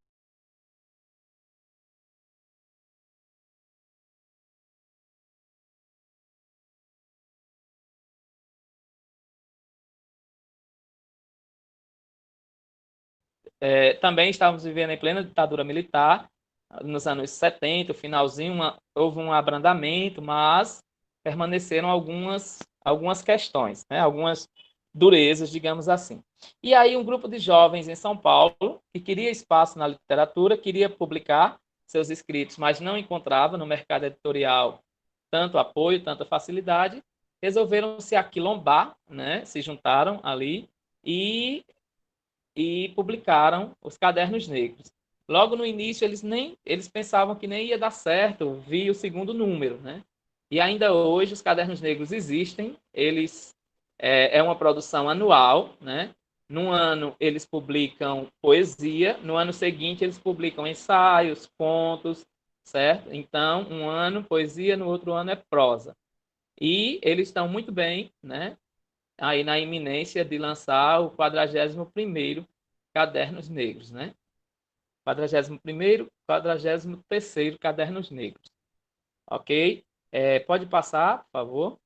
também estávamos vivendo em plena ditadura militar, nos anos 70, finalzinho, houve um abrandamento, mas permaneceram algumas questões, né? Algumas durezas, digamos assim. E aí um grupo de jovens em São Paulo, que queria espaço na literatura, queria publicar seus escritos, mas não encontrava no mercado editorial tanto apoio, tanta facilidade, resolveram se aquilombar, né? Se juntaram ali e publicaram os Cadernos Negros. Logo no início eles pensavam que nem ia dar certo, vi o segundo número, né? E ainda hoje os Cadernos Negros existem, eles é uma produção anual, né? Num ano eles publicam poesia, no ano seguinte eles publicam ensaios, contos, certo? Então, um ano poesia, no outro ano é prosa. E eles estão muito bem, né? Aí na iminência de lançar o 41º Cadernos Negros, né? 41º, 43º Cadernos Negros. Ok? Pode passar, por favor.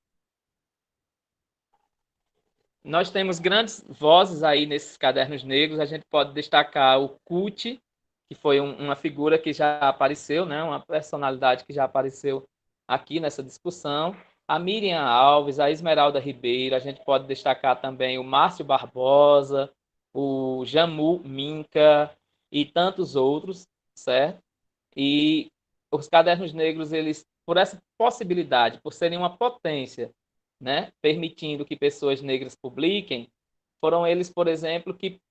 Nós temos grandes vozes aí nesses Cadernos Negros. A gente pode destacar o Cuti, que foi uma figura que já apareceu, né? Uma personalidade que já apareceu aqui nessa discussão. A Miriam Alves, a Esmeralda Ribeiro, a gente pode destacar também o Márcio Barbosa, o Jamu Minca e tantos outros, certo? E os Cadernos Negros, eles, por essa possibilidade, por serem uma potência, né, permitindo que pessoas negras publiquem, foram eles, por exemplo, que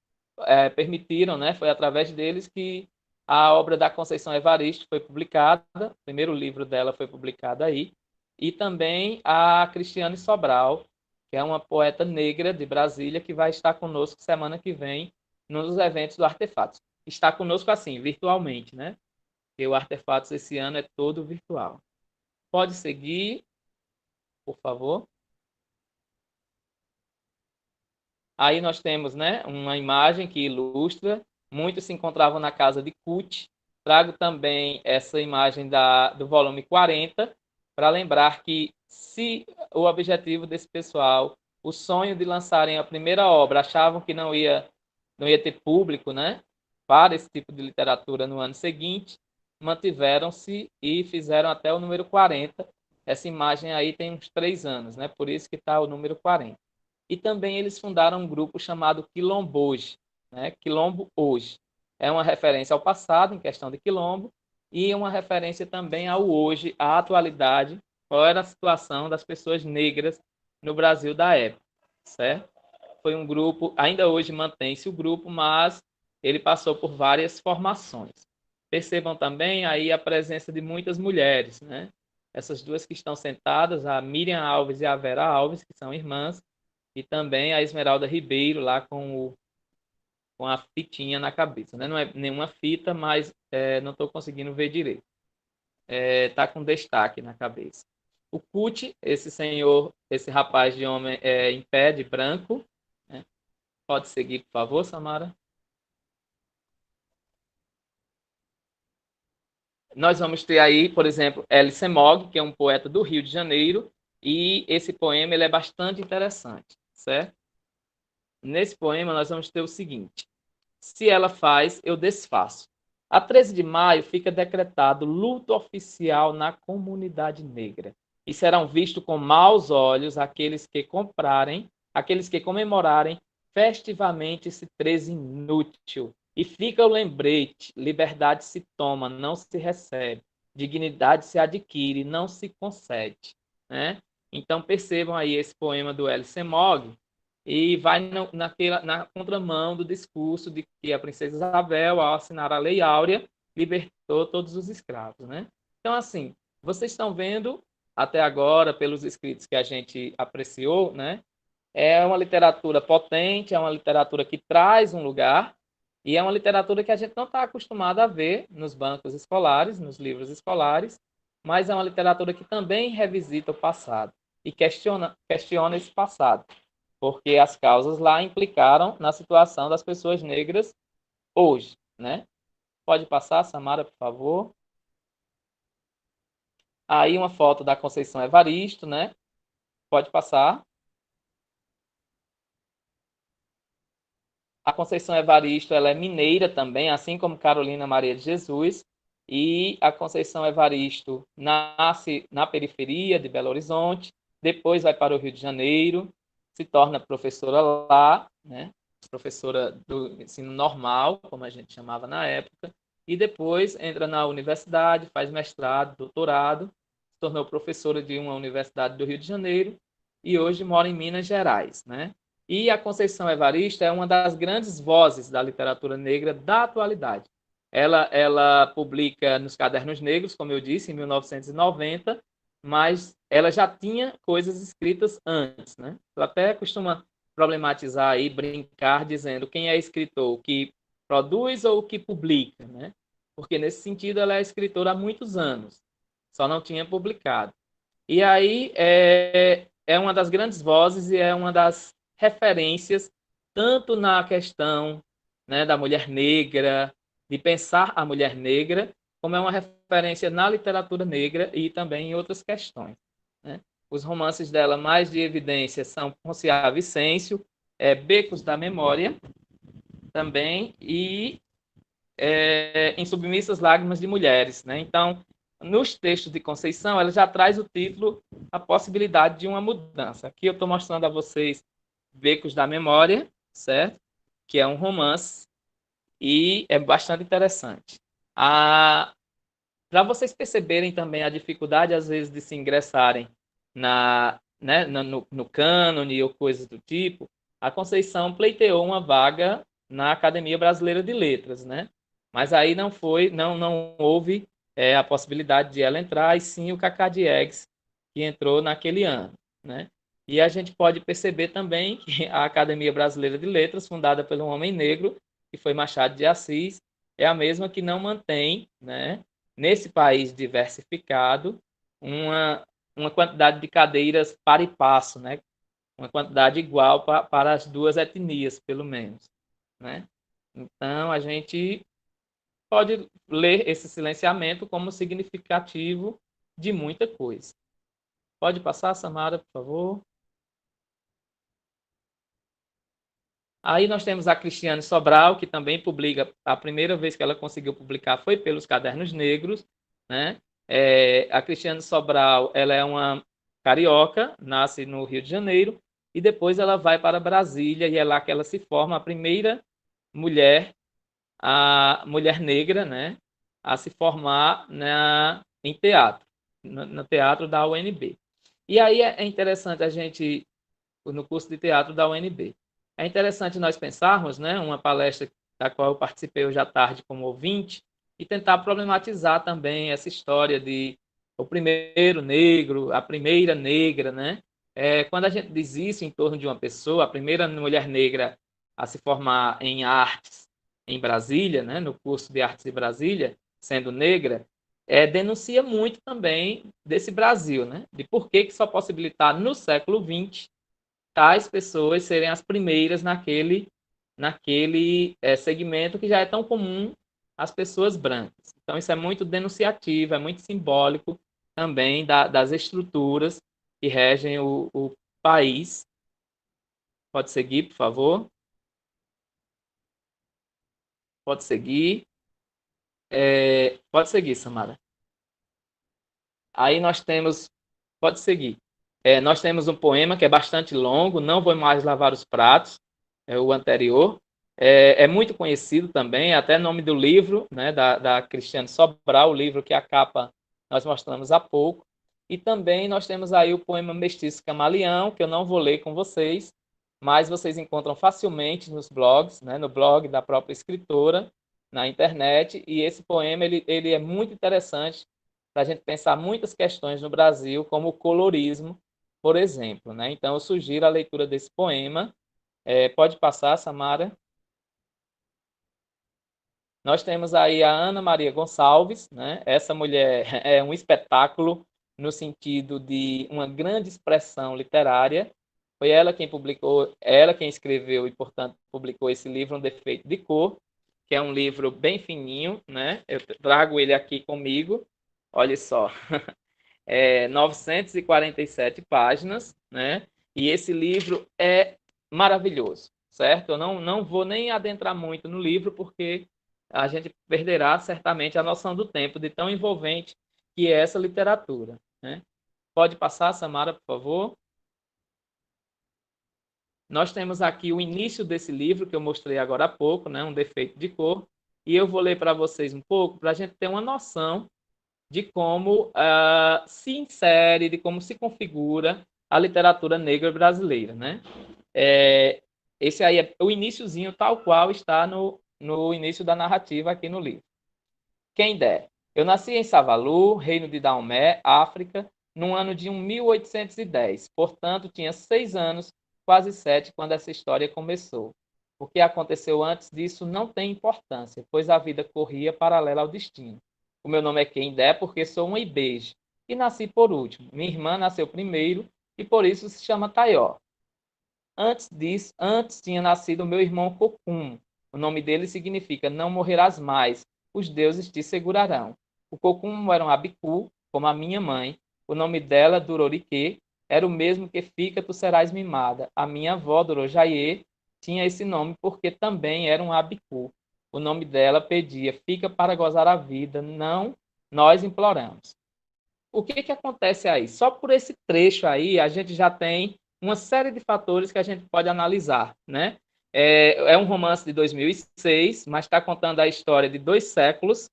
permitiram, né, foi através deles que a obra da Conceição Evaristo foi publicada, o primeiro livro dela foi publicado aí, e também a Cristiane Sobral, que é uma poeta negra de Brasília, que vai estar conosco semana que vem nos eventos do Artefatos. Está conosco assim, virtualmente, né? Porque o Artefatos esse ano é todo virtual. Pode seguir, por favor. Aí nós temos, né, uma imagem que ilustra. Muitos se encontravam na casa de Kut. Trago também essa imagem do volume 40, para lembrar que se o objetivo desse pessoal, o sonho de lançarem a primeira obra, achavam que não ia ter público, né, para esse tipo de literatura no ano seguinte, mantiveram-se e fizeram até o número 40. Essa imagem aí tem uns 3 anos, né? Por isso que está o número 40. E também eles fundaram um grupo chamado Quilombo Hoje, né? Quilombo Hoje. É uma referência ao passado, em questão de quilombo, e uma referência também ao hoje, à atualidade, qual era a situação das pessoas negras no Brasil da época, certo? Foi um grupo, ainda hoje mantém-se o grupo, mas ele passou por várias formações. Percebam também aí a presença de muitas mulheres, né? Essas duas que estão sentadas, a Miriam Alves e a Vera Alves, que são irmãs, e também a Esmeralda Ribeiro, lá com a fitinha na cabeça. Né? Não é nenhuma fita, mas não estou conseguindo ver direito. Está com destaque na cabeça. O Cuti, esse senhor, esse rapaz de homem em pé, de branco. Né? Pode seguir, por favor, Samara. Nós vamos ter aí, por exemplo, L.C. Mogg, que é um poeta do Rio de Janeiro, e esse poema ele é bastante interessante, certo? Nesse poema nós vamos ter o seguinte: se ela faz, eu desfaço. A 13 de maio fica decretado luto oficial na comunidade negra. E serão vistos com maus olhos aqueles que comemorarem festivamente esse 13 inútil. E fica o lembrete: liberdade se toma, não se recebe. Dignidade se adquire, não se concede. Né? Então percebam aí esse poema do L.C. Mogg, e vai na contramão do discurso de que a princesa Isabel, ao assinar a Lei Áurea, libertou todos os escravos. Né? Então, assim, vocês estão vendo, até agora, pelos escritos que a gente apreciou, né? É uma literatura potente, é uma literatura que traz um lugar, e é uma literatura que a gente não está acostumado a ver nos bancos escolares, nos livros escolares, mas é uma literatura que também revisita o passado e questiona esse passado, porque as causas lá implicaram na situação das pessoas negras hoje, né? Pode passar, Samara, por favor. Aí uma foto da Conceição Evaristo, né? Pode passar. A Conceição Evaristo, ela é mineira também, assim como Carolina Maria de Jesus, e a Conceição Evaristo nasce na periferia de Belo Horizonte, depois vai para o Rio de Janeiro, se torna professora lá, né? Professora do ensino normal, como a gente chamava na época, e depois entra na universidade, faz mestrado, doutorado, se tornou professora de uma universidade do Rio de Janeiro e hoje mora em Minas Gerais, né? E a Conceição Evaristo é uma das grandes vozes da literatura negra da atualidade. Ela publica nos Cadernos Negros, como eu disse, em 1990, mas ela já tinha coisas escritas antes, né? Ela até costuma problematizar aí, brincar, dizendo quem é escritor, o que produz ou o que publica, né? Porque nesse sentido ela é escritora há muitos anos, só não tinha publicado. E aí é uma das grandes vozes e é uma das referências tanto na questão, né, da mulher negra, de pensar a mulher negra, como é uma referência na literatura negra e também em outras questões. Né? Os romances dela mais de evidência são Ponciá Vicêncio, Becos da Memória, também, e Em Submissas Lágrimas de Mulheres. Né? Então, nos textos de Conceição, ela já traz o título A Possibilidade de uma Mudança. Aqui eu estou mostrando a vocês Becos da Memória, certo? Que é um romance e é bastante interessante. Para vocês perceberem também a dificuldade, às vezes, de se ingressarem no cânone ou coisas do tipo, a Conceição pleiteou uma vaga na Academia Brasileira de Letras, né? Mas aí não houve a possibilidade de ela entrar, e sim o Cacá Diegues, que entrou naquele ano, né? E a gente pode perceber também que a Academia Brasileira de Letras, fundada por um homem negro, que foi Machado de Assis, é a mesma que não mantém, né, nesse país diversificado, uma quantidade de cadeiras para e passo, né? Uma quantidade igual para as duas etnias, pelo menos. Né? Então, a gente pode ler esse silenciamento como significativo de muita coisa. Pode passar, Samara, por favor. Aí nós temos a Cristiane Sobral, que também publica, a primeira vez que ela conseguiu publicar foi pelos Cadernos Negros, né? A Cristiane Sobral, ela é uma carioca, nasce no Rio de Janeiro, e depois ela vai para Brasília, e é lá que ela se forma a primeira mulher, a mulher negra, né? A se formar em teatro, no teatro da UNB. E aí é interessante a gente, no curso de teatro da UNB, é interessante nós pensarmos, né, uma palestra da qual eu participei hoje à tarde como ouvinte, e tentar problematizar também essa história de o primeiro negro, a primeira negra, né? Quando a gente diz isso em torno de uma pessoa, a primeira mulher negra a se formar em artes em Brasília, né, no curso de artes de Brasília, sendo negra, denuncia muito também desse Brasil, né? De por que só possibilitar no século XX tais pessoas serem as primeiras naquele segmento que já é tão comum às pessoas brancas. Então, isso é muito denunciativo, é muito simbólico também das estruturas que regem o país. Pode seguir, por favor? Pode seguir. Pode seguir, Samara. Aí nós temos... Pode seguir. Nós temos um poema que é bastante longo, Não Vou Mais Lavar os Pratos, o anterior. É muito conhecido também, até nome do livro, né, da Cristiane Sobral, o livro que a capa nós mostramos há pouco. E também nós temos aí o poema Mestiço Camaleão, que eu não vou ler com vocês, mas vocês encontram facilmente nos blogs, né, no blog da própria escritora, na internet. E esse poema ele é muito interessante para a gente pensar muitas questões no Brasil, como o colorismo, por exemplo, né? Então, eu sugiro a leitura desse poema. Pode passar, Samara. Nós temos aí a Ana Maria Gonçalves, né? Essa mulher é um espetáculo no sentido de uma grande expressão literária. Foi ela quem publicou, ela quem escreveu e, portanto, publicou esse livro, Um Defeito de Cor, que é um livro bem fininho, né? Eu trago ele aqui comigo. Olha só, 947 páginas, né? E esse livro é maravilhoso, certo? Eu não vou nem adentrar muito no livro, porque a gente perderá certamente a noção do tempo, de tão envolvente que é essa literatura, né? Pode passar, Samara, por favor? Nós temos aqui o início desse livro, que eu mostrei agora há pouco, né? Um Defeito de Cor, e eu vou ler para vocês um pouco, para a gente ter uma noção de como se insere, de como se configura a literatura negra brasileira, né? Esse aí é o iniciozinho tal qual está no início da narrativa aqui no livro. Quem der. Eu nasci em Savalu, reino de Daomé, África, no ano de 1810. Portanto, tinha 6 anos, quase 7, quando essa história começou. O que aconteceu antes disso não tem importância, pois a vida corria paralela ao destino. O meu nome é Quendé porque sou uma Ibeje e nasci por último. Minha irmã nasceu primeiro e por isso se chama Taió. Antes tinha nascido meu irmão Cocum. O nome dele significa não morrerás mais, os deuses te segurarão. O Cocum era um abicu, como a minha mãe. O nome dela, Durorique, era o mesmo que fica, tu serás mimada. A minha avó, Dorojaiê, tinha esse nome porque também era um abicu. O nome dela pedia, fica para gozar a vida, não nós imploramos. O que acontece aí? Só por esse trecho aí, a gente já tem uma série de fatores que a gente pode analisar, né? É um romance de 2006, mas está contando a história de 2 séculos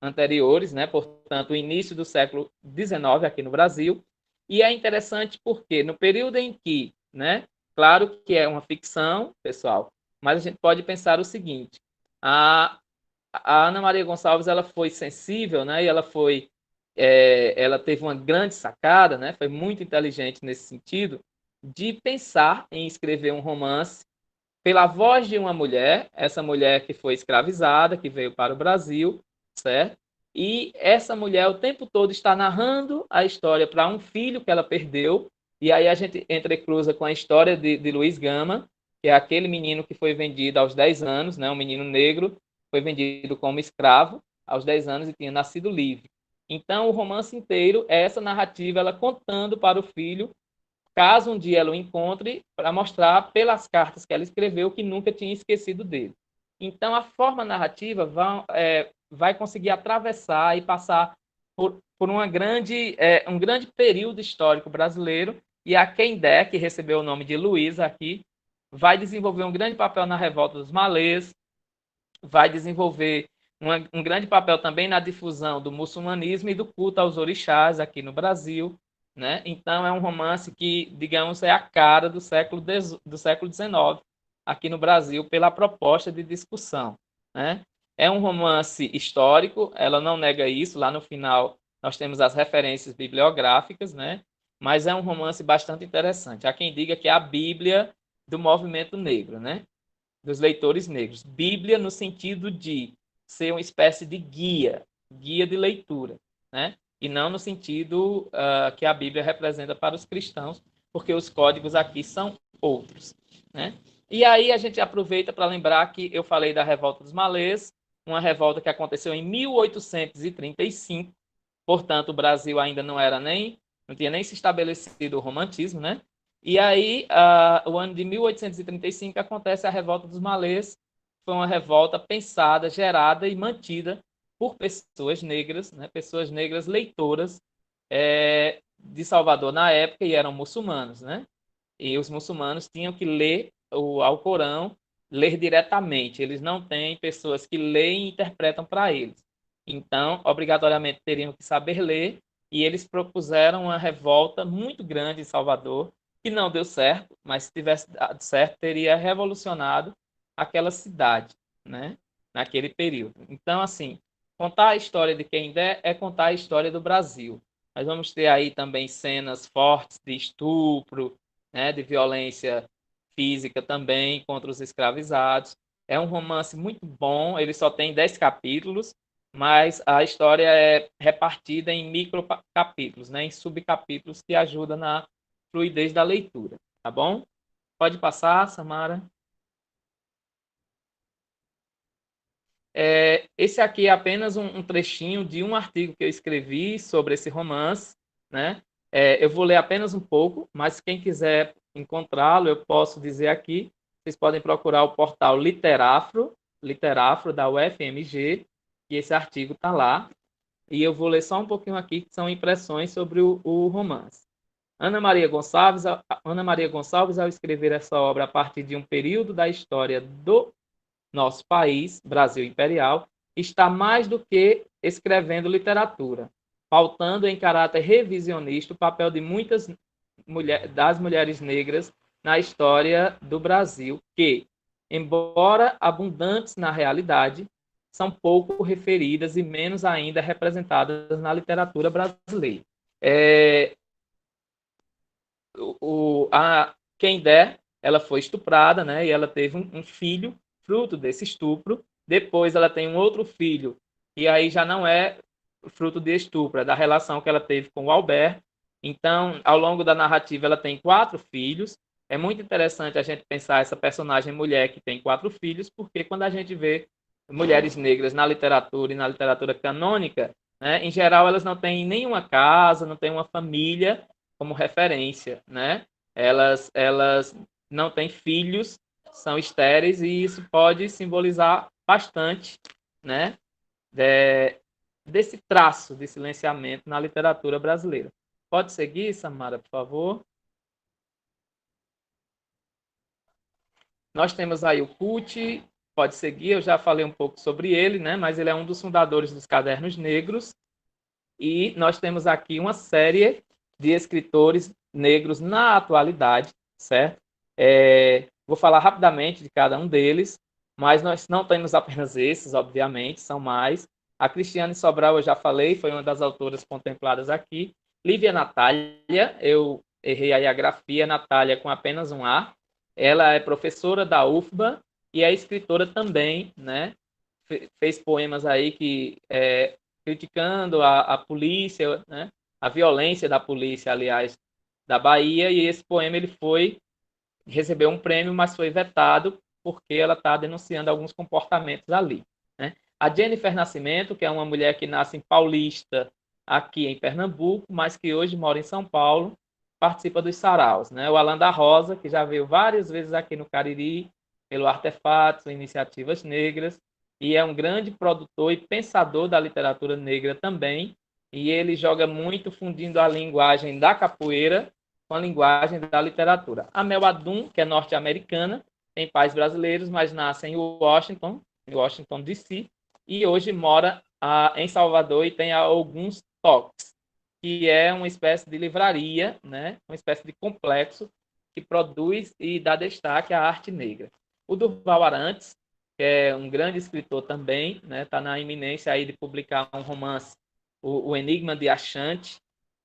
anteriores, né? Portanto, o início do século XIX aqui no Brasil. E é interessante porque no período em que, né? Claro que é uma ficção, pessoal, mas a gente pode pensar o seguinte: a Ana Maria Gonçalves ela foi sensível, né? E ela teve uma grande sacada, né? Foi muito inteligente nesse sentido de pensar em escrever um romance pela voz de uma mulher, essa mulher que foi escravizada, que veio para o Brasil, certo? E essa mulher o tempo todo está narrando a história para um filho que ela perdeu, e aí a gente entrecruza com a história de Luiz Gama, que é aquele menino que foi vendido aos 10 anos, né? Um menino negro, foi vendido como escravo aos 10 anos e tinha nascido livre. Então, o romance inteiro é essa narrativa, ela contando para o filho caso um dia ela o encontre, para mostrar pelas cartas que ela escreveu que nunca tinha esquecido dele. Então, a forma narrativa vai conseguir atravessar e passar por um grande período histórico brasileiro, e a quem der, que recebeu o nome de Luísa aqui, vai desenvolver um grande papel na revolta dos malês, vai desenvolver um grande papel também na difusão do muçulmanismo e do culto aos orixás aqui no Brasil, né? Então, é um romance que, digamos, é a cara do século XIX aqui no Brasil pela proposta de discussão, né? É um romance histórico, ela não nega isso, lá no final nós temos as referências bibliográficas, né? Mas é um romance bastante interessante. Há quem diga que é a Bíblia do movimento negro, né? Dos leitores negros. Bíblia no sentido de ser uma espécie de guia de leitura, né? E não no sentido que a Bíblia representa para os cristãos, porque os códigos aqui são outros, né? E aí a gente aproveita para lembrar que eu falei da Revolta dos Malês, uma revolta que aconteceu em 1835, portanto o Brasil ainda não tinha nem se estabelecido o romantismo, né? E aí, o ano de 1835 acontece a Revolta dos Malês. Foi uma revolta pensada, gerada e mantida por pessoas negras, né? Pessoas negras leitoras de Salvador na época, e eram muçulmanos, né? E os muçulmanos tinham que ler o Alcorão, ler diretamente. Eles não têm pessoas que leem e interpretam para eles. Então, obrigatoriamente teriam que saber ler, e eles propuseram uma revolta muito grande em Salvador, que não deu certo, mas se tivesse dado certo, teria revolucionado aquela cidade, né? Naquele período. Então, assim, contar a história de quem der é contar a história do Brasil. Nós vamos ter aí também cenas fortes de estupro, né? De violência física também contra os escravizados. É um romance muito bom, ele só tem 10 capítulos, mas a história é repartida em microcapítulos, né? Em subcapítulos que ajudam na fluidez da leitura, tá bom? Pode passar, Samara. Esse aqui é apenas um trechinho de um artigo que eu escrevi sobre esse romance, né? Eu vou ler apenas um pouco, mas quem quiser encontrá-lo, eu posso dizer aqui. Vocês podem procurar o portal Literafro da UFMG, e esse artigo está lá. E eu vou ler só um pouquinho aqui, que são impressões sobre o romance. Ana Maria Gonçalves, ao escrever essa obra a partir de um período da história do nosso país, Brasil Imperial, está mais do que escrevendo literatura, pautando em caráter revisionista o papel de muitas das mulheres negras na história do Brasil, que, embora abundantes na realidade, são pouco referidas e menos ainda representadas na literatura brasileira. Quem der, ela foi estuprada, né? E ela teve um filho fruto desse estupro. Depois ela tem um outro filho, e aí já não é fruto de estupro, é da relação que ela teve com o Alberto. Então, ao longo da narrativa, ela tem 4 filhos. É muito interessante a gente pensar essa personagem mulher que tem 4 filhos, porque quando a gente vê mulheres negras na literatura e na literatura canônica, né, em geral elas não têm nenhuma casa, não têm uma família como referência, né? Elas não têm filhos, são estéreis, e isso pode simbolizar bastante, né, desse traço de silenciamento na literatura brasileira. Pode seguir, Samara, por favor. Nós temos aí o Pucci, pode seguir, eu já falei um pouco sobre ele, né, mas ele é um dos fundadores dos Cadernos Negros, e nós temos aqui uma série de escritores negros na atualidade, certo? Vou falar rapidamente de cada um deles, mas nós não temos apenas esses, obviamente, são mais. A Cristiane Sobral, eu já falei, foi uma das autoras contempladas aqui. Lívia Natália, eu errei aí a grafia, Natália com apenas um A. Ela é professora da UFBA e é escritora também, né? Fez poemas aí criticando a polícia, né? A violência da polícia, aliás, da Bahia, e esse poema ele recebeu um prêmio, mas foi vetado porque ela está denunciando alguns comportamentos ali, né? A Jennifer Nascimento, que é uma mulher que nasce em Paulista, aqui em Pernambuco, mas que hoje mora em São Paulo, participa dos saraus, né? O Alan da Rosa, que já veio várias vezes aqui no Cariri, pelo Artefatos, Iniciativas Negras, e é um grande produtor e pensador da literatura negra também, e ele joga muito fundindo a linguagem da capoeira com a linguagem da literatura. A Mel Adum, que é norte-americana, tem pais brasileiros, mas nasce em Washington DC, e hoje mora em Salvador e tem alguns toques, que é uma espécie de livraria, né? Uma espécie de complexo que produz e dá destaque à arte negra. O Durval Arantes, que é um grande escritor também, né? Está na iminência aí de publicar um romance, o Enigma de Achante,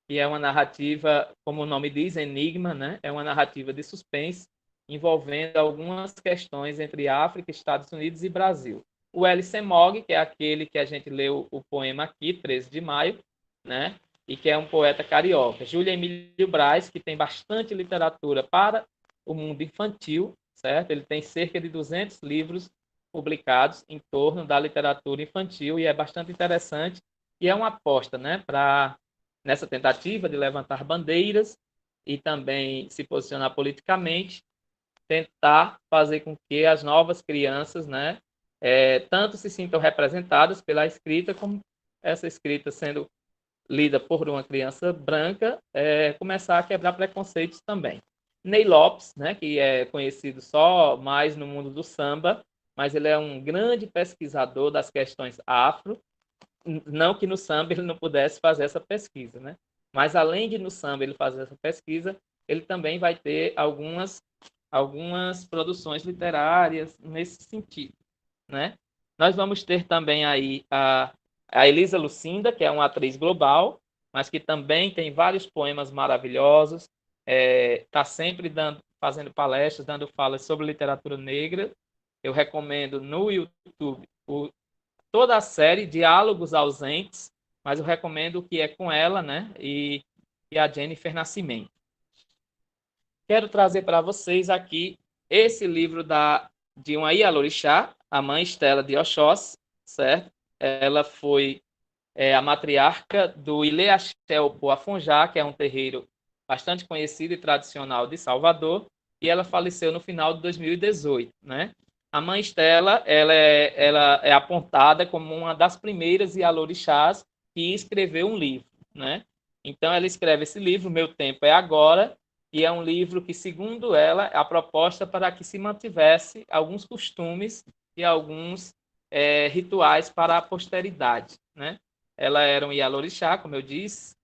que é uma narrativa, como o nome diz, enigma, né? É uma narrativa de suspense envolvendo algumas questões entre África, Estados Unidos e Brasil. O L.C. Mogg, que é aquele que a gente leu o poema aqui, 13 de maio, né? E que é um poeta carioca. Júlia Emílio Braz, que tem bastante literatura para o mundo infantil, certo? Ele tem cerca de 200 livros publicados em torno da literatura infantil e é bastante interessante e é uma aposta, né, para nessa tentativa de levantar bandeiras e também se posicionar politicamente, tentar fazer com que as novas crianças, né, tanto se sintam representadas pela escrita, como essa escrita sendo lida por uma criança branca, começar a quebrar preconceitos também. Ney Lopes, né, que é conhecido só mais no mundo do samba, mas ele é um grande pesquisador das questões afro, não que no samba ele não pudesse fazer essa pesquisa, né? Mas além de no samba ele fazer essa pesquisa, ele também vai ter algumas produções literárias nesse sentido, né? Nós vamos ter também aí a Elisa Lucinda, que é uma atriz global, mas que também tem vários poemas maravilhosos, está sempre fazendo palestras, dando falas sobre literatura negra. Eu recomendo no YouTube toda a série Diálogos Ausentes, mas eu recomendo que é com ela, né? E a Jennifer Nascimento. Quero trazer para vocês aqui esse livro de uma Ialorixá, a mãe Estela de Oxós, certo? Ela foi a matriarca do Ilê Axé Opoafonjá, que é um terreiro bastante conhecido e tradicional de Salvador, e ela faleceu no final de 2018, né? A mãe Estela, ela é apontada como uma das primeiras Ialorixás que escreveu um livro, né? Então ela escreve esse livro, Meu Tempo é Agora, e é um livro que, segundo ela, a proposta para que se mantivesse alguns costumes e alguns rituais para a posteridade, né? Ela era um Ialorixá, como eu disse,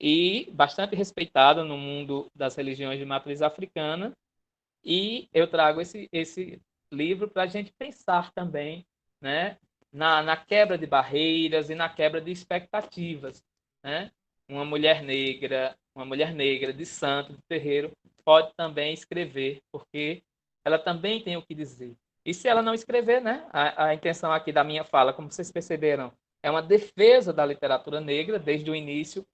e bastante respeitada no mundo das religiões de matriz africana. E eu trago esse livro para a gente pensar também, né, na quebra de barreiras e na quebra de expectativas, né? Uma mulher negra de santo, de terreiro, pode também escrever, porque ela também tem o que dizer. E se ela não escrever, né? A intenção aqui da minha fala, como vocês perceberam, é uma defesa da literatura negra desde o início.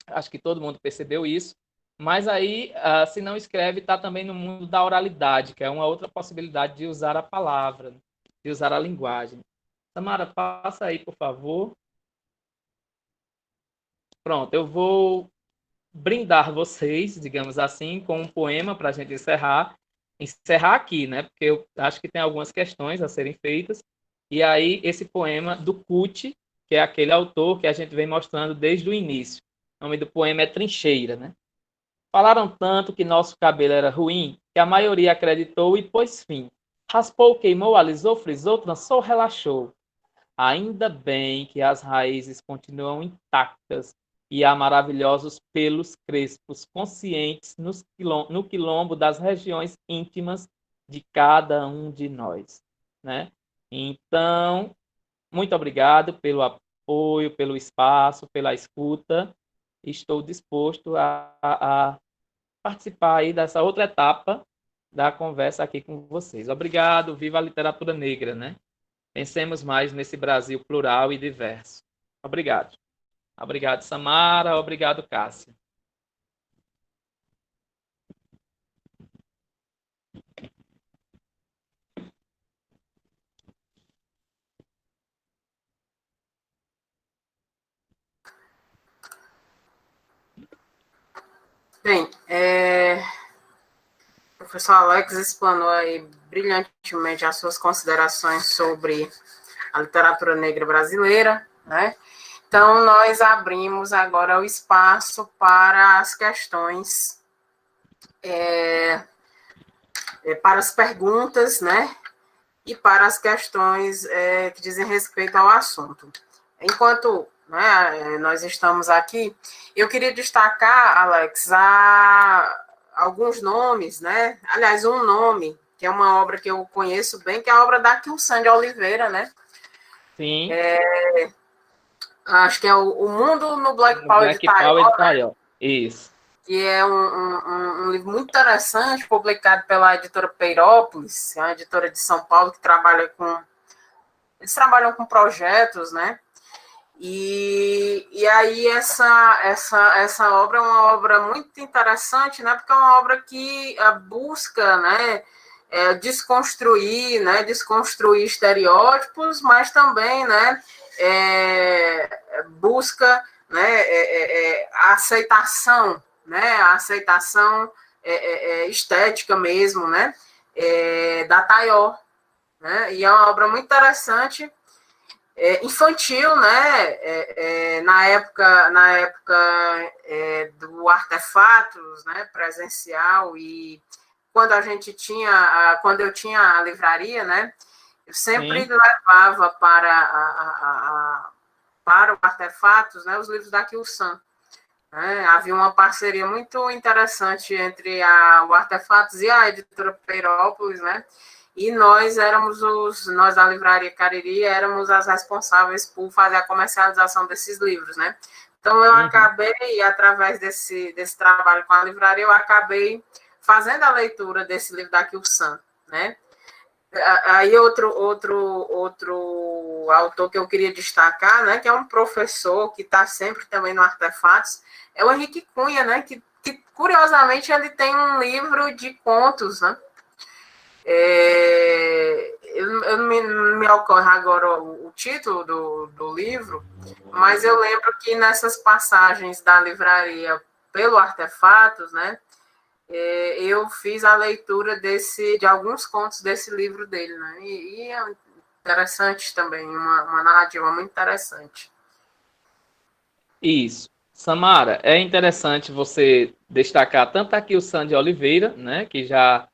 Acho que todo mundo percebeu isso. Mas aí, se não escreve, está também no mundo da oralidade, que é uma outra possibilidade de usar a palavra, de usar a linguagem. Samara, passa aí, por favor. Pronto, eu vou brindar vocês, digamos assim, com um poema para a gente encerrar aqui, né? Porque eu acho que tem algumas questões a serem feitas. E aí, esse poema do Kuti, que é aquele autor que a gente vem mostrando desde o início. O nome do poema é Trincheira, né? Falaram tanto que nosso cabelo era ruim, que a maioria acreditou e pôs fim. Raspou, queimou, alisou, frisou, trançou, relaxou. Ainda bem que as raízes continuam intactas e há maravilhosos pelos crespos conscientes no quilombo das regiões íntimas de cada um de nós, né? Então, muito obrigado pelo apoio, pelo espaço, pela escuta. Estou disposto a participar aí dessa outra etapa da conversa aqui com vocês. Obrigado, viva a literatura negra, né? Pensemos mais nesse Brasil plural e diverso. Obrigado. Obrigado, Samara. Obrigado, Cássia. Bem, professor Alex explanou aí brilhantemente as suas considerações sobre a literatura negra brasileira, né? Então, nós abrimos agora o espaço para as questões, para as perguntas, né? E para as questões que dizem respeito ao assunto. Enquanto, né, nós estamos aqui, eu queria destacar, Alex, alguns nomes, né? Aliás, um nome, que é uma obra que eu conheço bem, que é a obra da Kilsan de Oliveira, né? Sim. Acho que é o Mundo no Black Power de Taió. Isso. Que é um livro muito interessante, publicado pela editora Peirópolis, é uma editora de São Paulo que eles trabalham com projetos, né? E aí essa obra é uma obra muito interessante, né? Porque é uma obra que busca, né, desconstruir estereótipos, mas também, né, busca, né, a aceitação, né, estética mesmo, né, da Taió, né? E é uma obra muito interessante. Infantil, né? Na época do Artefatos, né? Presencial, e quando eu tinha a livraria, né? Eu sempre levava para o Artefatos, né? Os livros da Kilsan. Né? Havia uma parceria muito interessante entre o Artefatos e a editora Peirópolis, né? E nós da Livraria Cariri, éramos as responsáveis por fazer a comercialização desses livros, né? Então, eu acabei, através desse trabalho com a livraria, eu acabei fazendo a leitura desse livro da Kilsan, né? Aí, outro autor que eu queria destacar, né, que é um professor que está sempre também no Artefatos, é o Henrique Cunha, né? Que curiosamente, ele tem um livro de contos, né? Eu não me ocorre agora o título do livro, mas eu lembro que nessas passagens da livraria pelo Artefatos, né, eu fiz a leitura de alguns contos desse livro dele, né, e é interessante também, uma narrativa muito interessante. Isso. Samara, é interessante você destacar tanto aqui o Sandy Oliveira, né, que já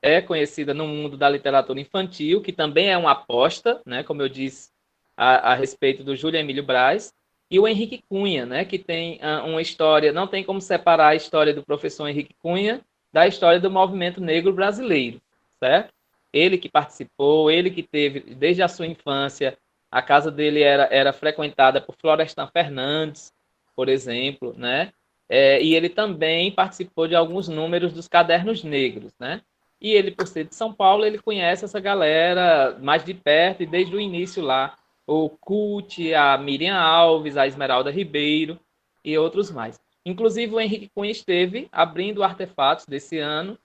é conhecida no mundo da literatura infantil, que também é uma aposta, né, como eu disse a respeito do Júlio Emílio Braz, e o Henrique Cunha, né, que tem uma história, não tem como separar a história do professor Henrique Cunha da história do movimento negro brasileiro, certo? Ele que participou, ele que teve, desde a sua infância, a casa dele era frequentada por Florestan Fernandes, por exemplo, né? E ele também participou de alguns números dos Cadernos Negros, né? E ele, por ser de São Paulo, ele conhece essa galera mais de perto, e desde o início lá, o Cult, a Miriam Alves, a Esmeralda Ribeiro e outros mais. Inclusive, o Henrique Cunha esteve abrindo Artefatos desse ano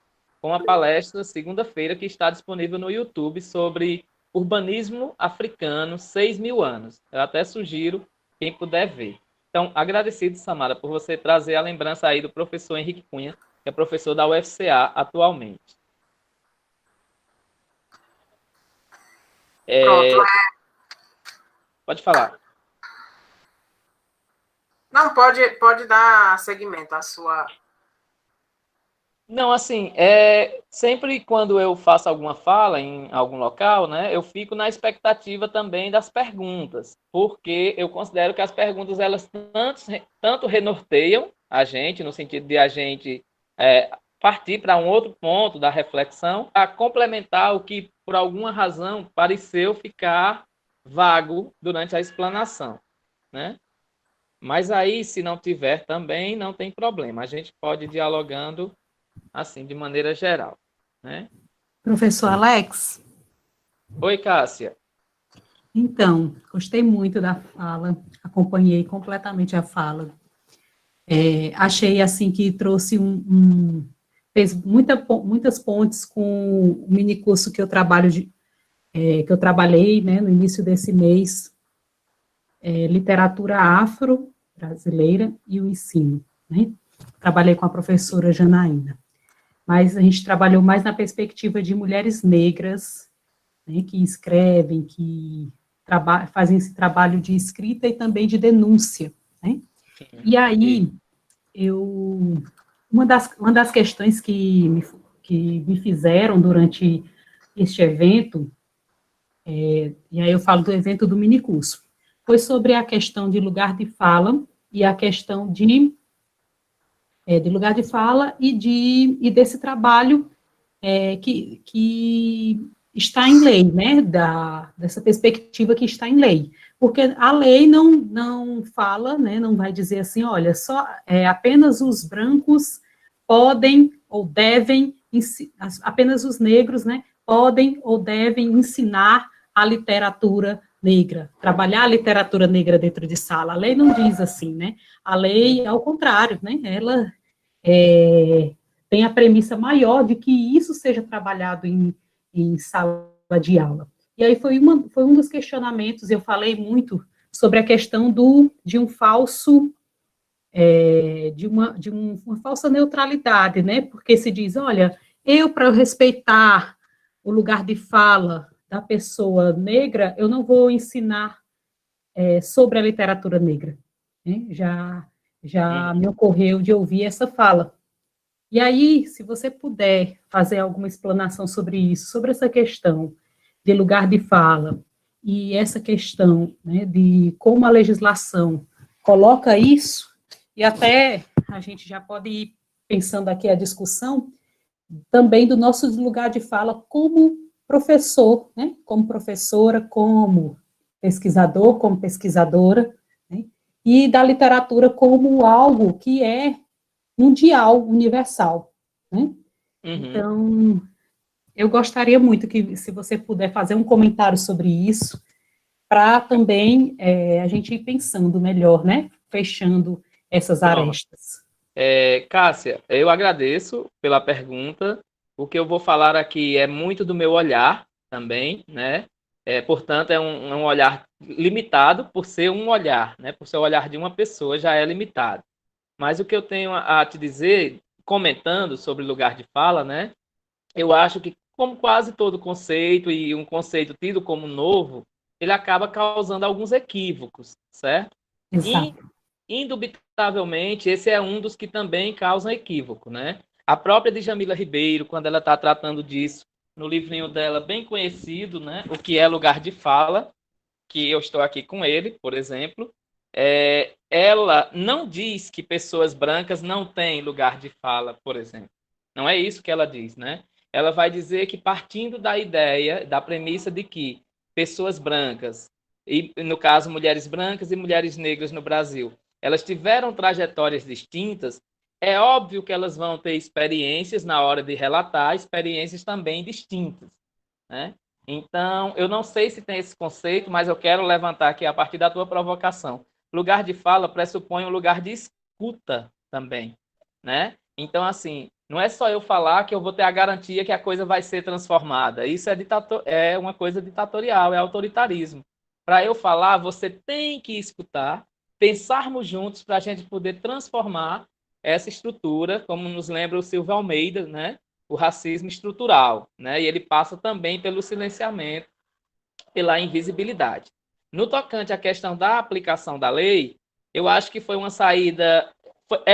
com uma palestra segunda-feira que está disponível no YouTube sobre urbanismo africano, 6.000 anos. Eu até sugiro quem puder ver. Então, agradecido, Samara, por você trazer a lembrança aí do professor Henrique Cunha, que é professor da UFCA atualmente. Pronto. Pode falar. Não, pode dar seguimento à sua... Não, assim, sempre quando eu faço alguma fala em algum local, né, eu fico na expectativa também das perguntas, porque eu considero que as perguntas, elas tanto renorteiam a gente, no sentido de a gente partir para um outro ponto da reflexão, a complementar o que, por alguma razão, pareceu ficar vago durante a explanação, né? Mas aí, se não tiver também, não tem problema, a gente pode ir dialogando assim, de maneira geral, né? Professor Alex? Oi, Cássia. Então, gostei muito da fala, acompanhei completamente a fala. Achei, assim, que trouxe fez muitas pontes com o minicurso que eu trabalhei, né, no início desse mês, Literatura Afro-Brasileira e o Ensino, né? Trabalhei com a professora Janaína. mas a gente trabalhou mais na perspectiva de mulheres negras, né, que escrevem, que fazem esse trabalho de escrita e também de denúncia, né? E aí, uma das questões que me fizeram durante este evento, e aí eu falo do evento do minicurso, foi sobre a questão de lugar de fala e a questão de lugar de fala e desse trabalho que está em lei, né, dessa perspectiva que está em lei, porque a lei não fala, né, não vai dizer assim, olha, só apenas os brancos podem ou devem, apenas os negros, né, podem ou devem ensinar a literatura negra, trabalhar a literatura negra dentro de sala. A lei não diz assim, né? A lei, ao contrário, né? Ela tem a premissa maior de que isso seja trabalhado em sala de aula. E aí foi um dos questionamentos, eu falei muito sobre a questão de um falso, uma falsa neutralidade, né? Porque se diz, olha, para respeitar o lugar de fala da pessoa negra, eu não vou ensinar sobre a literatura negra. Né? Já me ocorreu de ouvir essa fala. E aí, se você puder fazer alguma explanação sobre isso, sobre essa questão de lugar de fala, e essa questão, né, de como a legislação coloca isso, e até a gente já pode ir pensando aqui a discussão, também do nosso lugar de fala como professor, né, como professora, como pesquisador, como pesquisadora, né, e da literatura como algo que é mundial, universal, né? Então, eu gostaria muito que, se você puder fazer um comentário sobre isso, para também a gente ir pensando melhor, né? Fechando essas arestas. Cássia, eu agradeço pela pergunta. O que eu vou falar aqui é muito do meu olhar também, né? Portanto, é um olhar limitado por ser um olhar, né? Por ser o olhar de uma pessoa, já é limitado. Mas o que eu tenho a te dizer, comentando sobre lugar de fala, né? Eu acho que, como quase todo conceito, e um conceito tido como novo, ele acaba causando alguns equívocos, certo? Exato. Indubitavelmente, esse é um dos que também causam equívoco, né? A própria Djamila Ribeiro, quando ela está tratando disso, no livrinho dela, bem conhecido, né? O que é lugar de fala, que eu estou aqui com ele, por exemplo, ela não diz que pessoas brancas não têm lugar de fala, por exemplo. Não é isso que ela diz, né? Ela vai dizer que, partindo da ideia, da premissa de que pessoas brancas, e no caso mulheres brancas e mulheres negras no Brasil, elas tiveram trajetórias distintas, é óbvio que elas vão ter experiências na hora de relatar, experiências também distintas, né? Então, eu não sei se tem esse conceito, mas eu quero levantar aqui a partir da tua provocação. Lugar de fala pressupõe um lugar de escuta também, né? Então, assim, não é só eu falar que eu vou ter a garantia que a coisa vai ser transformada. Isso é uma coisa ditatorial, é autoritarismo. Para eu falar, você tem que escutar, pensarmos juntos para a gente poder transformar essa estrutura, como nos lembra o Silvio Almeida, né? O racismo estrutural, né? E ele passa também pelo silenciamento, pela invisibilidade. No tocante à questão da aplicação da lei, eu acho que foi uma saída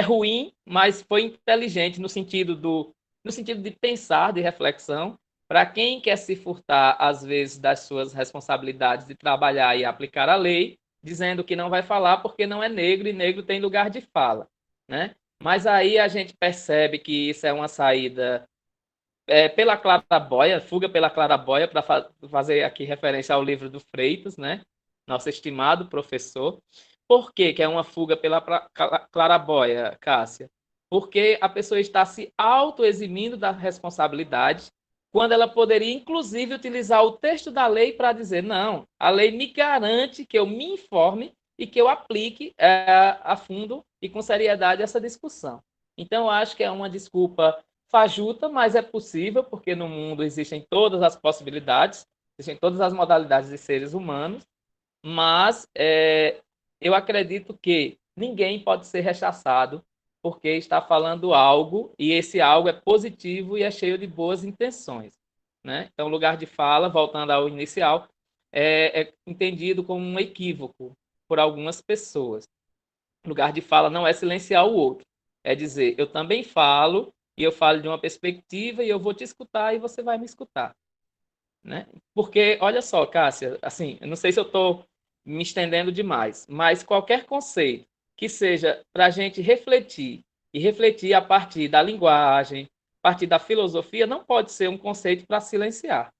ruim, mas foi inteligente no sentido de pensar, de reflexão, para quem quer se furtar às vezes das suas responsabilidades de trabalhar e aplicar a lei, dizendo que não vai falar porque não é negro e negro tem lugar de fala, né? Mas aí a gente percebe que isso é uma saída pela claraboia, fuga pela claraboia, para fazer aqui referência ao livro do Freitas, né? Nosso estimado professor. Por que é uma fuga pela claraboia, Cássia? Porque a pessoa está se auto-eximindo da responsabilidade, quando ela poderia, inclusive, utilizar o texto da lei para dizer, não, a lei me garante que eu me informe e que eu aplique a fundo e com seriedade essa discussão. Então, eu acho que é uma desculpa fajuta, mas é possível, porque no mundo existem todas as possibilidades, existem todas as modalidades de seres humanos, mas eu acredito que ninguém pode ser rechaçado porque está falando algo, e esse algo é positivo e é cheio de boas intenções, né? Então, lugar de fala, voltando ao inicial, é entendido como um equívoco por algumas pessoas. Lugar de fala não é silenciar o outro, é dizer, eu também falo, e eu falo de uma perspectiva, e eu vou te escutar, e você vai me escutar, né? Porque, olha só, Cássia, assim, eu não sei se eu estou me estendendo demais, mas qualquer conceito que seja para a gente refletir, e refletir a partir da linguagem, a partir da filosofia, não pode ser um conceito para silenciar,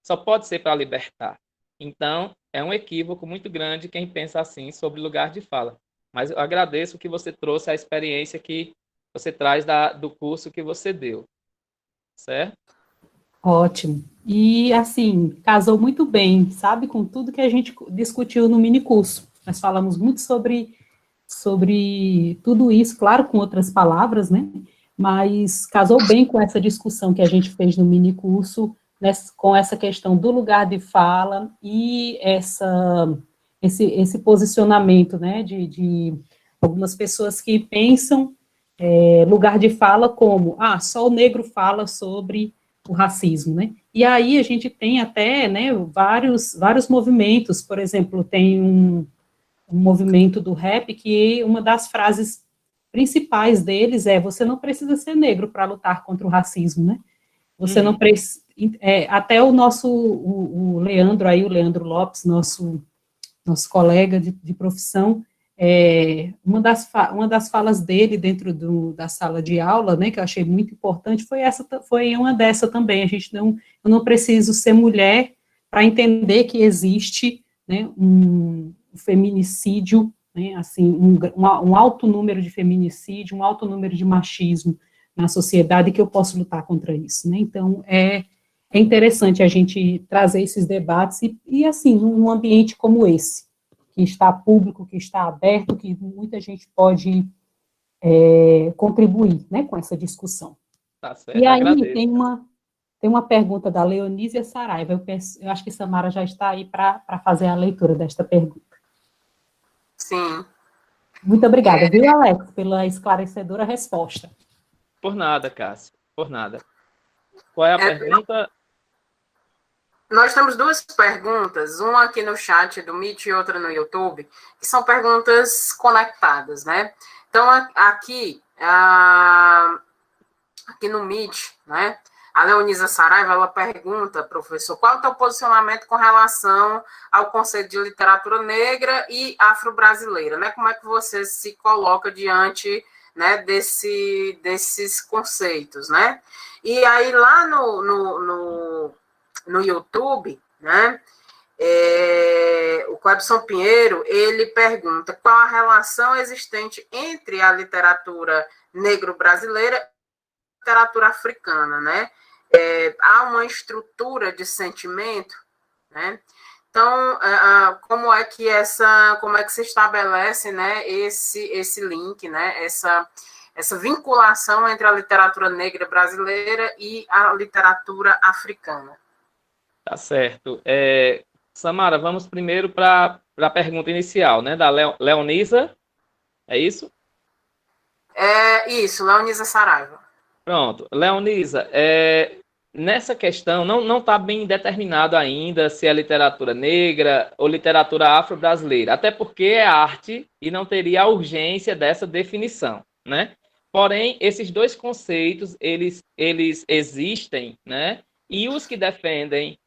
só pode ser para libertar. Então, é um equívoco muito grande quem pensa assim sobre lugar de fala. Mas eu agradeço que você trouxe a experiência que você traz do curso que você deu, certo? Ótimo. E, assim, casou muito bem, sabe, com tudo que a gente discutiu no minicurso. Nós falamos muito sobre tudo isso, claro, com outras palavras, né? Mas casou bem com essa discussão que a gente fez no minicurso, né, com essa questão do lugar de fala e esse posicionamento, né, de algumas pessoas que pensam lugar de fala como, só o negro fala sobre o racismo, né? E aí a gente tem até, né, vários movimentos, por exemplo, tem um movimento do rap que uma das frases principais deles é: você não precisa ser negro para lutar contra o racismo, né? Você não precisa. Até o Leandro aí, o Leandro Lopes, nosso colega de profissão, uma das falas dele dentro da sala de aula, né, que eu achei muito importante, foi uma dessa também. Eu não preciso ser mulher para entender que existe, né, um feminicídio, né, assim, um alto número de feminicídio, um alto número de machismo na sociedade, que eu posso lutar contra isso, né? Então, é interessante a gente trazer esses debates e assim, num ambiente como esse, que está público, que está aberto, que muita gente pode contribuir, né, com essa discussão. Tá certo, e aí agradeço. tem uma pergunta da Leonísia Saraiva. Eu acho que Samara já está aí para fazer a leitura desta pergunta. Sim. Muito obrigada, viu, Alex, pela esclarecedora resposta. Por nada, Cássio, por nada. Qual é a pergunta? Nós temos duas perguntas, uma aqui no chat do Meet e outra no YouTube, que são perguntas conectadas, né? Então, aqui no Meet, né, a Leonisa Saraiva, ela pergunta, professor, qual é o teu posicionamento com relação ao conceito de literatura negra e afro-brasileira, né? Como é que você se coloca diante, né, desses conceitos, né? E aí, lá no YouTube, né, o Clebson Pinheiro, ele pergunta qual a relação existente entre a literatura negro-brasileira e a literatura africana, né? Há uma estrutura de sentimento, né? Então, como é que se estabelece, né, esse link, né, essa vinculação entre a literatura negra brasileira e a literatura africana? Tá certo. Samara, vamos primeiro para a pergunta inicial, né, da Leonisa, é isso? Isso, Leonisa Saraiva. Pronto. Leonisa, nessa questão, não está bem determinado ainda se é literatura negra ou literatura afro-brasileira, até porque é arte e não teria a urgência dessa definição, né? Porém, esses dois conceitos, eles existem, né? E os que defendem,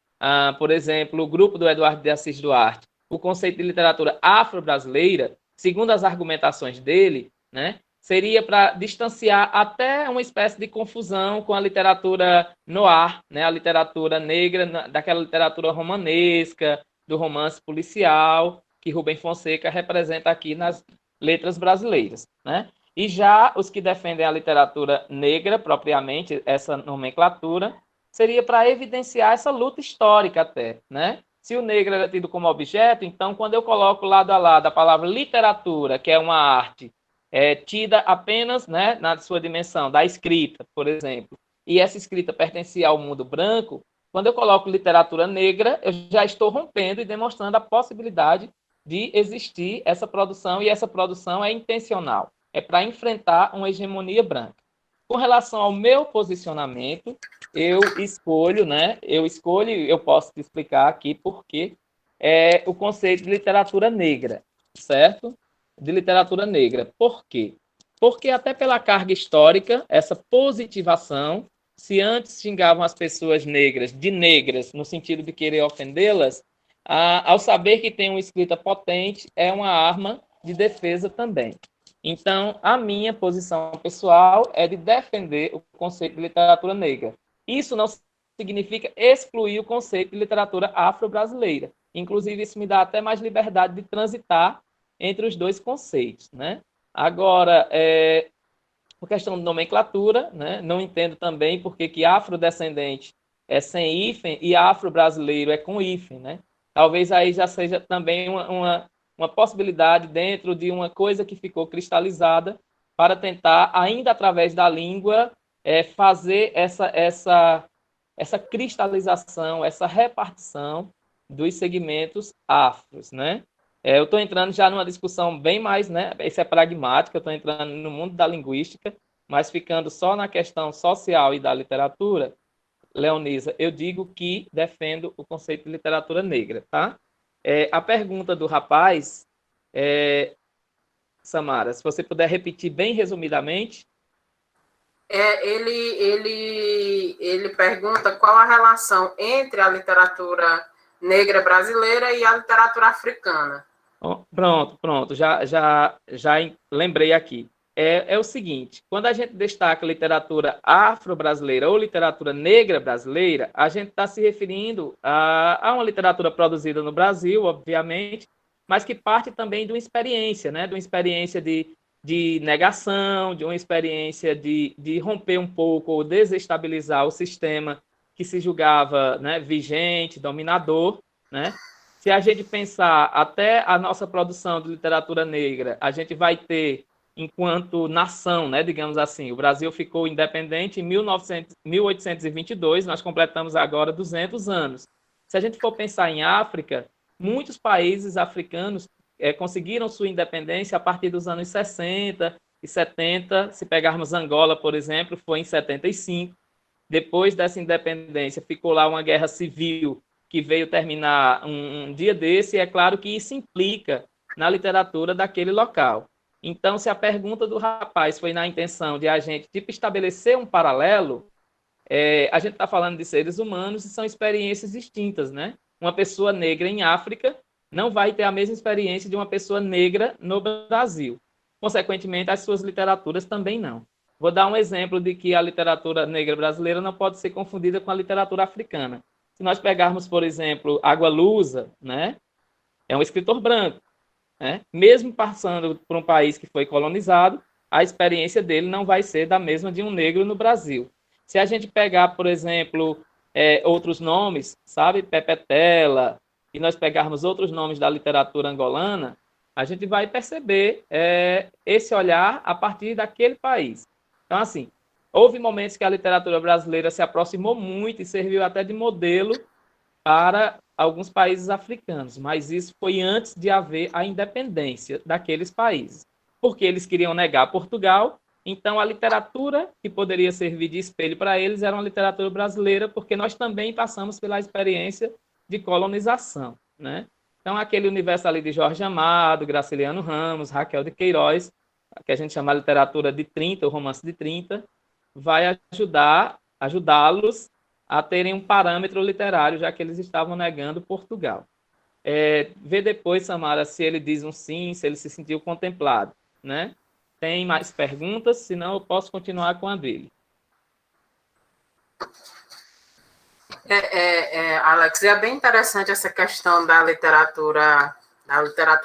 por exemplo, o grupo do Eduardo de Assis Duarte, o conceito de literatura afro-brasileira, segundo as argumentações dele, né, seria para distanciar até uma espécie de confusão com a literatura noir, né, a literatura negra, daquela literatura romanesca, do romance policial, que Rubem Fonseca representa aqui nas letras brasileiras, né? E já os que defendem a literatura negra, propriamente, essa nomenclatura, seria para evidenciar essa luta histórica até, né? Se o negro era tido como objeto, então, quando eu coloco lado a lado a palavra literatura, que é uma arte, tida apenas, né, na sua dimensão da escrita, por exemplo, e essa escrita pertencia ao mundo branco, quando eu coloco literatura negra, eu já estou rompendo e demonstrando a possibilidade de existir essa produção, e essa produção é intencional, é para enfrentar uma hegemonia branca. Com relação ao meu posicionamento, eu escolho, né? Eu posso te explicar aqui por que o conceito de literatura negra, certo? De literatura negra. Por quê? Porque até pela carga histórica, essa positivação, se antes xingavam as pessoas negras de negras, no sentido de querer ofendê-las, ao saber que tem uma escrita potente, é uma arma de defesa também. Então, a minha posição pessoal é de defender o conceito de literatura negra. Isso não significa excluir o conceito de literatura afro-brasileira. Inclusive, isso me dá até mais liberdade de transitar entre os dois conceitos, né? Agora, por questão de nomenclatura, né? Não entendo também por que afrodescendente é sem hífen e afro-brasileiro é com hífen, né? Talvez aí já seja também uma possibilidade dentro de uma coisa que ficou cristalizada para tentar, ainda através da língua, fazer essa cristalização, essa repartição dos segmentos afros, né? Eu estou entrando já numa discussão bem mais, né? Isso é pragmática, eu estou entrando no mundo da linguística, mas ficando só na questão social e da literatura, Leonisa, eu digo que defendo o conceito de literatura negra, tá? A pergunta do rapaz, Samara, se você puder repetir bem resumidamente. Ele pergunta qual a relação entre a literatura negra brasileira e a literatura africana. Pronto, já lembrei aqui. É o seguinte, quando a gente destaca literatura afro-brasileira ou literatura negra brasileira, a gente está se referindo a uma literatura produzida no Brasil, obviamente, mas que parte também de uma experiência, né? De uma experiência de negação, de uma experiência de romper um pouco ou desestabilizar o sistema que se julgava, né, vigente, dominador, né? Se a gente pensar até a nossa produção de literatura negra, a gente vai ter, enquanto nação, né, digamos assim, o Brasil ficou independente em 1822, nós completamos agora 200 anos. Se a gente for pensar em África, muitos países africanos conseguiram sua independência a partir dos anos 60 e 70. Se pegarmos Angola, por exemplo, foi em 75. Depois dessa independência, ficou lá uma guerra civil que veio terminar um dia desse, e é claro que isso implica na literatura daquele local. Então, se a pergunta do rapaz foi na intenção de a gente estabelecer um paralelo, a gente está falando de seres humanos e são experiências distintas, né? Uma pessoa negra em África não vai ter a mesma experiência de uma pessoa negra no Brasil. Consequentemente, as suas literaturas também não. Vou dar um exemplo de que a literatura negra brasileira não pode ser confundida com a literatura africana. Se nós pegarmos, por exemplo, Água Lusa, né? É um escritor branco, né? Mesmo passando por um país que foi colonizado, a experiência dele não vai ser da mesma de um negro no Brasil. Se a gente pegar, por exemplo, outros nomes, sabe, Pepetela, e nós pegarmos outros nomes da literatura angolana, a gente vai perceber esse olhar a partir daquele país. Então, assim, houve momentos que a literatura brasileira se aproximou muito e serviu até de modelo para alguns países africanos, mas isso foi antes de haver a independência daqueles países, porque eles queriam negar Portugal. Então, a literatura que poderia servir de espelho para eles era uma literatura brasileira, porque nós também passamos pela experiência de colonização, né? Então, aquele universo ali de Jorge Amado, Graciliano Ramos, Raquel de Queiroz, que a gente chama de literatura de 30, o romance de 30, vai ajudá-los a terem um parâmetro literário, já que eles estavam negando Portugal. Vê depois, Samara, se ele diz um sim, se ele se sentiu contemplado, né? Tem mais perguntas? Senão eu posso continuar com a dele. Alex, é bem interessante essa questão da literatura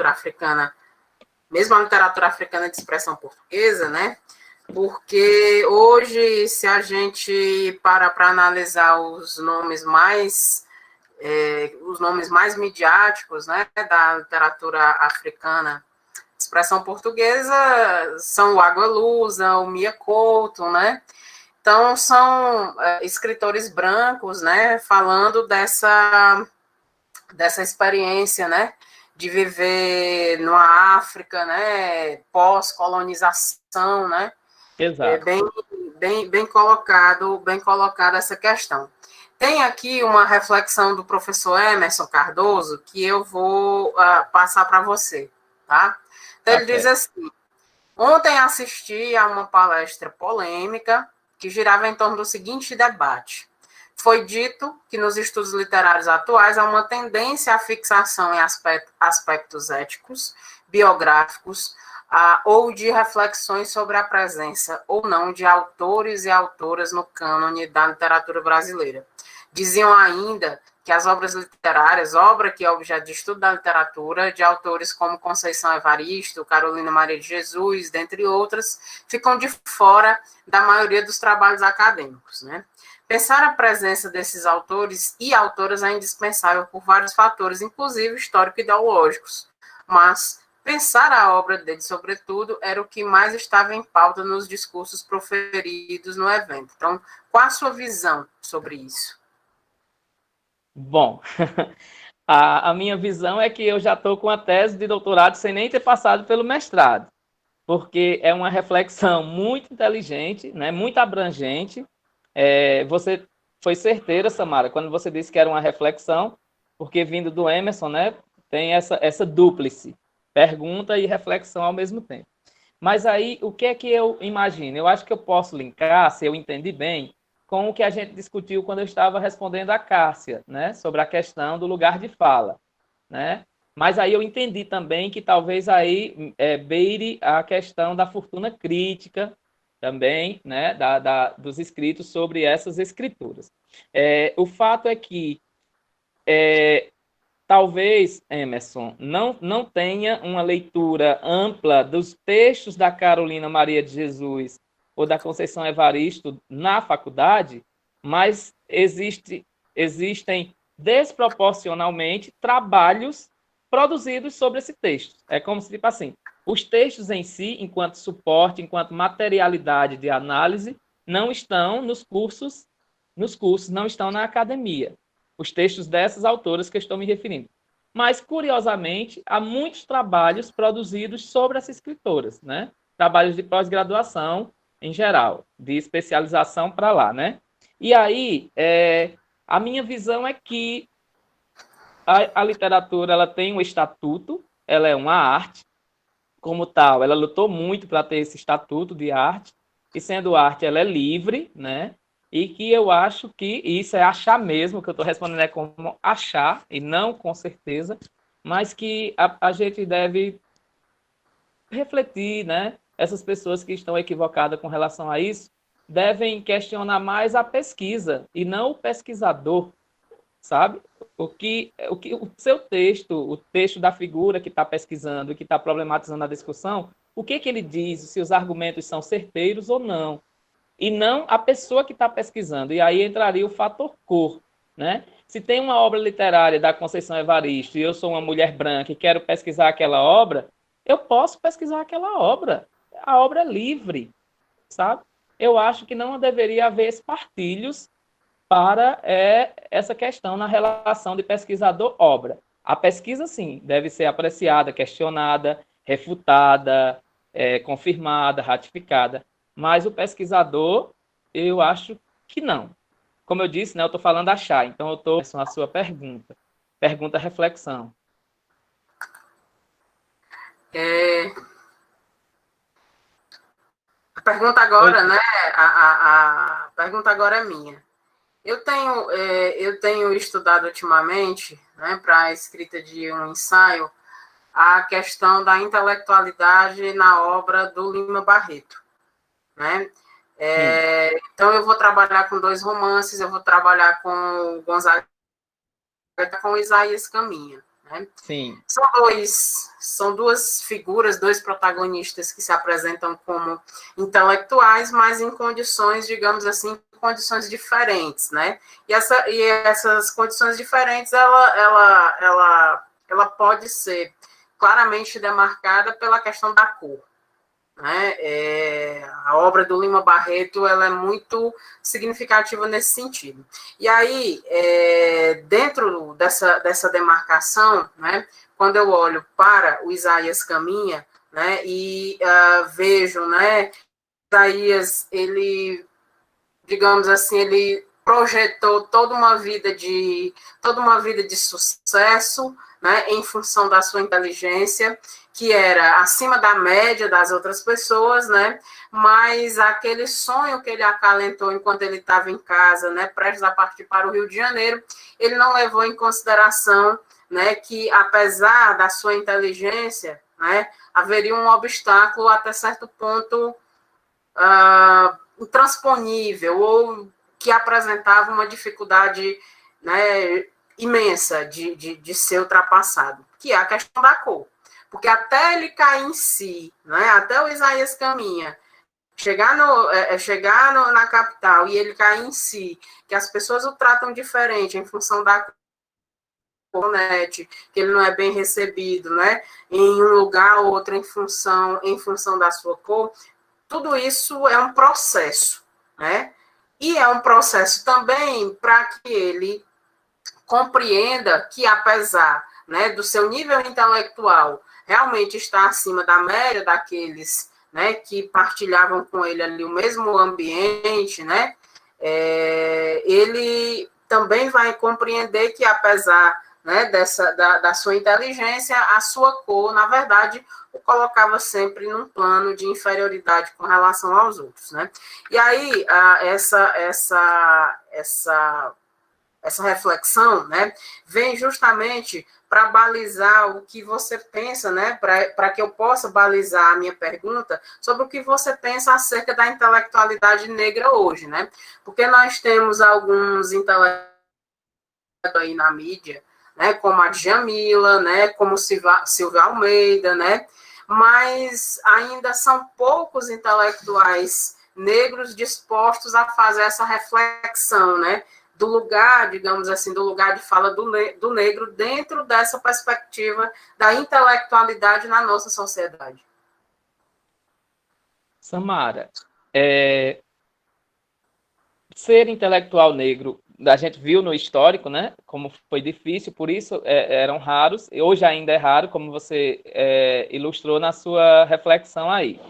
africana, mesmo a literatura africana de expressão portuguesa, né? Porque hoje, se a gente para analisar os nomes mais midiáticos, né, da literatura africana de expressão portuguesa, são o Água Lusa, o Mia Couto, né? Então, são escritores brancos, né, falando dessa experiência, né, de viver numa África, né, pós-colonização, né? Exato. Bem colocado essa questão. Tem aqui uma reflexão do professor Emerson Cardoso que eu vou passar para você, tá? Então, ele diz assim: ontem assisti a uma palestra polêmica que girava em torno do seguinte debate. Foi dito que nos estudos literários atuais há uma tendência à fixação em aspectos éticos, biográficos, ou de reflexões sobre a presença ou não de autores e autoras no cânone da literatura brasileira. Diziam ainda que as obras literárias, obra que é objeto de estudo da literatura, de autores como Conceição Evaristo, Carolina Maria de Jesus, dentre outras, ficam de fora da maioria dos trabalhos acadêmicos, né? Pensar a presença desses autores e autoras é indispensável por vários fatores, inclusive histórico-ideológicos, mas pensar a obra deles, sobretudo, era o que mais estava em pauta nos discursos proferidos no evento. Então, qual a sua visão sobre isso? Bom, a minha visão é que eu já estou com a tese de doutorado sem nem ter passado pelo mestrado, porque é uma reflexão muito inteligente, né, muito abrangente. Você foi certeira, Samara, quando você disse que era uma reflexão, porque vindo do Emerson, né, tem essa dúplice, pergunta e reflexão ao mesmo tempo. Mas aí, o que é que eu imagino? Eu acho que eu posso linkar, se eu entendi bem, com o que a gente discutiu quando eu estava respondendo a Cássia, né, sobre a questão do lugar de fala, né? Mas aí eu entendi também que talvez aí beire a questão da fortuna crítica também, né, dos escritos sobre essas escrituras. O fato é que talvez, Emerson, não tenha uma leitura ampla dos textos da Carolina Maria de Jesus ou da Conceição Evaristo na faculdade, mas existem desproporcionalmente trabalhos produzidos sobre esse texto. É como se, tipo assim, os textos em si, enquanto suporte, enquanto materialidade de análise, não estão nos cursos, não estão na academia. Os textos dessas autoras que eu estou me referindo. Mas, curiosamente, há muitos trabalhos produzidos sobre essas escritoras, né? Trabalhos de pós-graduação, em geral, de especialização para lá, né? E aí, a minha visão é que a literatura ela tem um estatuto, ela é uma arte, como tal, ela lutou muito para ter esse estatuto de arte, e sendo arte, ela é livre, né? E que eu acho que isso é achar mesmo, que eu estou respondendo é como achar, e não com certeza, mas que a gente deve refletir, né? Essas pessoas que estão equivocadas com relação a isso devem questionar mais a pesquisa e não o pesquisador, sabe? O seu texto, o texto da figura que está pesquisando, que está problematizando a discussão, o que ele diz, se os argumentos são certeiros ou não, e não a pessoa que está pesquisando. E aí entraria o fator cor, né? Se tem uma obra literária da Conceição Evaristo e eu sou uma mulher branca e quero pesquisar aquela obra, eu posso pesquisar aquela obra. A obra é livre, sabe? Eu acho que não deveria haver espartilhos para essa questão na relação de pesquisador-obra. A pesquisa, sim, deve ser apreciada, questionada, refutada, confirmada, ratificada, mas o pesquisador, eu acho que não. Como eu disse, né, eu estou falando achar, então eu estou com a sua pergunta reflexão. A pergunta agora, né? A pergunta agora é minha. Eu tenho estudado ultimamente, né, para a escrita de um ensaio, a questão da intelectualidade na obra do Lima Barreto, né? Então, eu vou trabalhar com 2 romances, eu vou trabalhar com Gonzaga, com Isaías Caminha, né? Sim. São 2 figuras, 2 protagonistas que se apresentam como intelectuais, mas em condições, digamos assim, condições diferentes, né? E essas condições diferentes, ela pode ser claramente demarcada pela questão da cor, né? A obra do Lima Barreto, ela é muito significativa nesse sentido. E aí, dentro dessa demarcação, né, quando eu olho para o Isaías Caminha, né, e vejo, né, Isaías, ele, digamos assim, ele projetou toda uma vida de sucesso, né, em função da sua inteligência, que era acima da média das outras pessoas, né, mas aquele sonho que ele acalentou enquanto ele estava em casa, né, prestes a partir para o Rio de Janeiro, ele não levou em consideração, né, que apesar da sua inteligência, né, haveria um obstáculo até certo ponto intransponível, ou que apresentava uma dificuldade, né, imensa de ser ultrapassado, que é a questão da cor. Porque até ele cair em si, né, até o Isaías Caminha, chegar na capital e ele cair em si, que as pessoas o tratam diferente em função da net, que ele não é bem recebido, né, em um lugar ou outro em função da sua cor, tudo isso é um processo, né? E é um processo também para que ele compreenda que, apesar, né, do seu nível intelectual realmente estar acima da média daqueles, né, que partilhavam com ele ali o mesmo ambiente, né, ele também vai compreender que, apesar, né, da sua inteligência, a sua cor, na verdade, o colocava sempre num plano de inferioridade com relação aos outros, né? E aí, essa reflexão, né, vem justamente para balizar o que você pensa, né, para que eu possa balizar a minha pergunta sobre o que você pensa acerca da intelectualidade negra hoje, né? Porque nós temos alguns intelectuais aí na mídia, né, como a Djamila, né, como Silvia Almeida, né, mas ainda são poucos intelectuais negros dispostos a fazer essa reflexão, né, do lugar, digamos assim, do lugar de fala do negro dentro dessa perspectiva da intelectualidade na nossa sociedade. Samara, ser intelectual negro, a gente viu no histórico, né, como foi difícil, por isso eram raros, e hoje ainda é raro, como você ilustrou na sua reflexão aí.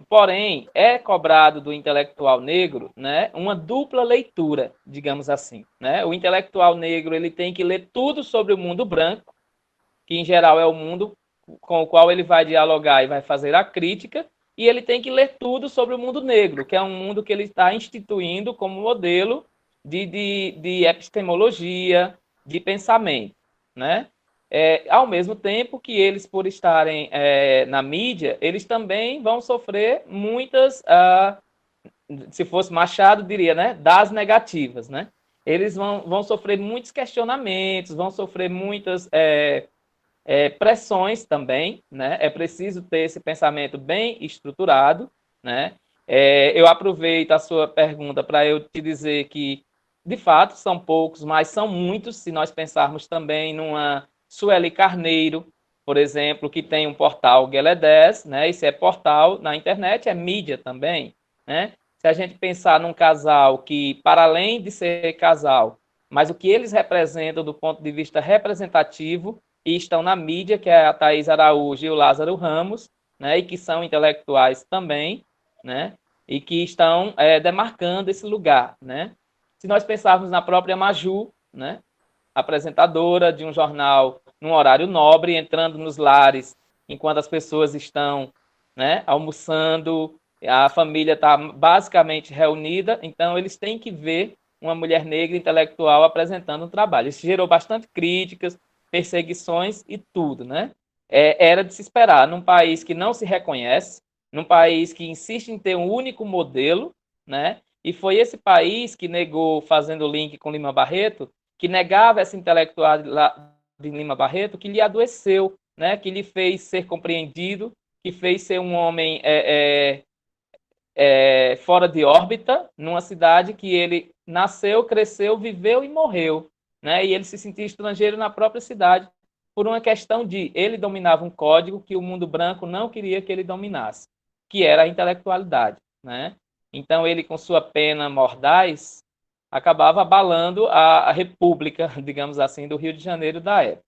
Porém, é cobrado do intelectual negro, né, uma dupla leitura, digamos assim, né? O intelectual negro, ele tem que ler tudo sobre o mundo branco, que em geral é o mundo com o qual ele vai dialogar e vai fazer a crítica, e ele tem que ler tudo sobre o mundo negro, que é um mundo que ele está instituindo como modelo de epistemologia, de pensamento, né? Ao mesmo tempo que eles, por estarem na mídia, eles também vão sofrer muitas, se fosse Machado, diria, né, das negativas, né? Eles vão sofrer muitos questionamentos, vão sofrer muitas pressões também, né? É preciso ter esse pensamento bem estruturado, né? Eu aproveito a sua pergunta para eu te dizer que, de fato, são poucos, mas são muitos, se nós pensarmos também numa Sueli Carneiro, por exemplo, que tem um portal Guelé 10, né? Esse é portal na internet, é mídia também, né? Se a gente pensar num casal que, para além de ser casal, mas o que eles representam do ponto de vista representativo, e estão na mídia, que é a Thaís Araújo e o Lázaro Ramos, né? E que são intelectuais também, né? E que estão demarcando esse lugar, né? Se nós pensarmos na própria Maju, né, apresentadora de um jornal num horário nobre, entrando nos lares enquanto as pessoas estão, né, almoçando, a família está basicamente reunida, então eles têm que ver uma mulher negra intelectual apresentando um trabalho. Isso gerou bastante críticas, perseguições e tudo, né? Era de se esperar num país que não se reconhece, num país que insiste em ter um único modelo, né? E foi esse país que negou, fazendo o link com Lima Barreto, que negava essa intelectualidade de Lima Barreto, que lhe adoeceu, né? Que lhe fez ser compreendido, que fez ser um homem fora de órbita, numa cidade que ele nasceu, cresceu, viveu e morreu, né? E ele se sentia estrangeiro na própria cidade por uma questão de ele dominava um código que o mundo branco não queria que ele dominasse, que era a intelectualidade, né? Então, ele, com sua pena mordaz, acabava abalando a república, digamos assim, do Rio de Janeiro da época.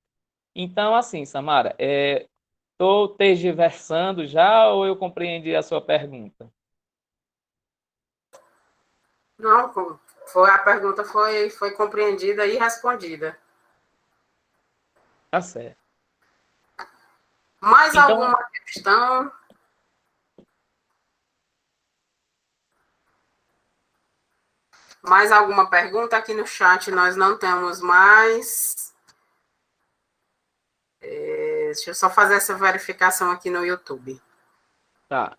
Então, assim, Samara, estou tergiversando já ou eu compreendi a sua pergunta? Não, a pergunta foi compreendida e respondida. Tá certo. Mais Então, alguma questão? Mais alguma pergunta? Aqui no chat nós não temos mais. Deixa eu só fazer essa verificação aqui no YouTube. tá.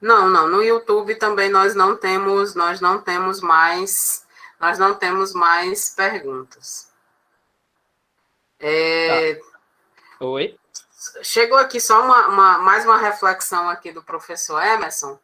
Não, no YouTube também nós não temos mais perguntas. Tá. Oi? Chegou aqui só mais uma reflexão aqui do professor Emerson.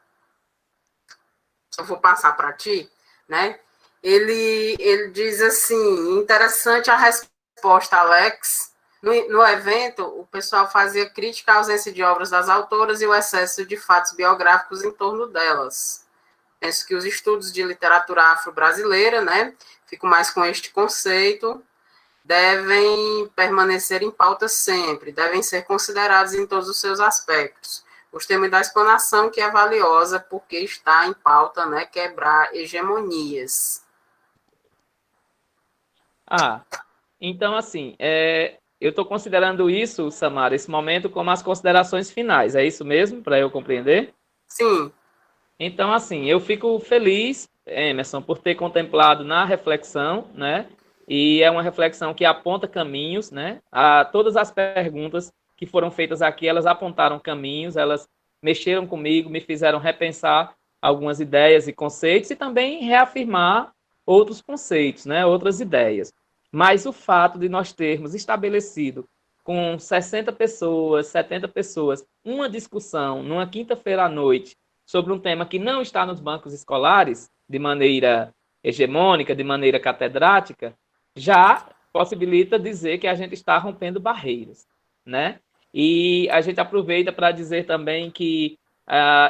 Eu vou passar para ti, né? Ele diz assim, interessante a resposta, Alex. No evento, o pessoal fazia crítica à ausência de obras das autoras e o excesso de fatos biográficos em torno delas. Penso que os estudos de literatura afro-brasileira, né, fico mais com este conceito, devem permanecer em pauta sempre, devem ser considerados em todos os seus aspectos. Gostei muito da explanação, que é valiosa, porque está em pauta, né, quebrar hegemonias. Então, assim, eu estou considerando isso, Samara, esse momento, como as considerações finais. É isso mesmo, para eu compreender? Sim. Então, assim, eu fico feliz, Emerson, por ter contemplado na reflexão, né? E é uma reflexão que aponta caminhos, né? Todas as perguntas que foram feitas aqui, elas apontaram caminhos, elas mexeram comigo, me fizeram repensar algumas ideias e conceitos e também reafirmar outros conceitos, né? Outras ideias. Mas o fato de nós termos estabelecido com 60 pessoas, 70 pessoas, uma discussão numa quinta-feira à noite sobre um tema que não está nos bancos escolares, de maneira hegemônica, de maneira catedrática, já possibilita dizer que a gente está rompendo barreiras, né? E a gente aproveita para dizer também que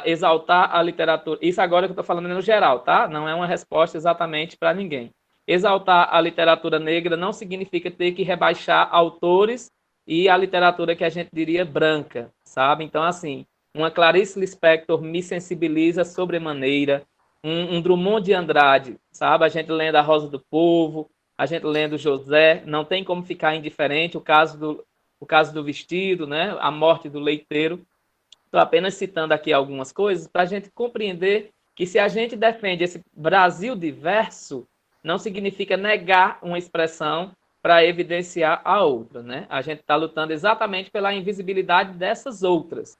exaltar a literatura, isso agora que eu estou falando no geral, tá? Não é uma resposta exatamente para ninguém. Exaltar a literatura negra não significa ter que rebaixar autores e a literatura que a gente diria branca, sabe? Então, assim, uma Clarice Lispector me sensibiliza sobremaneira, um Drummond de Andrade, sabe? A gente lendo A Rosa do Povo, a gente lendo José, não tem como ficar indiferente, o caso do vestido, né? A morte do leiteiro. Estou apenas citando aqui algumas coisas para a gente compreender que se a gente defende esse Brasil diverso, não significa negar uma expressão para evidenciar a outra, né? A gente está lutando exatamente pela invisibilidade dessas outras,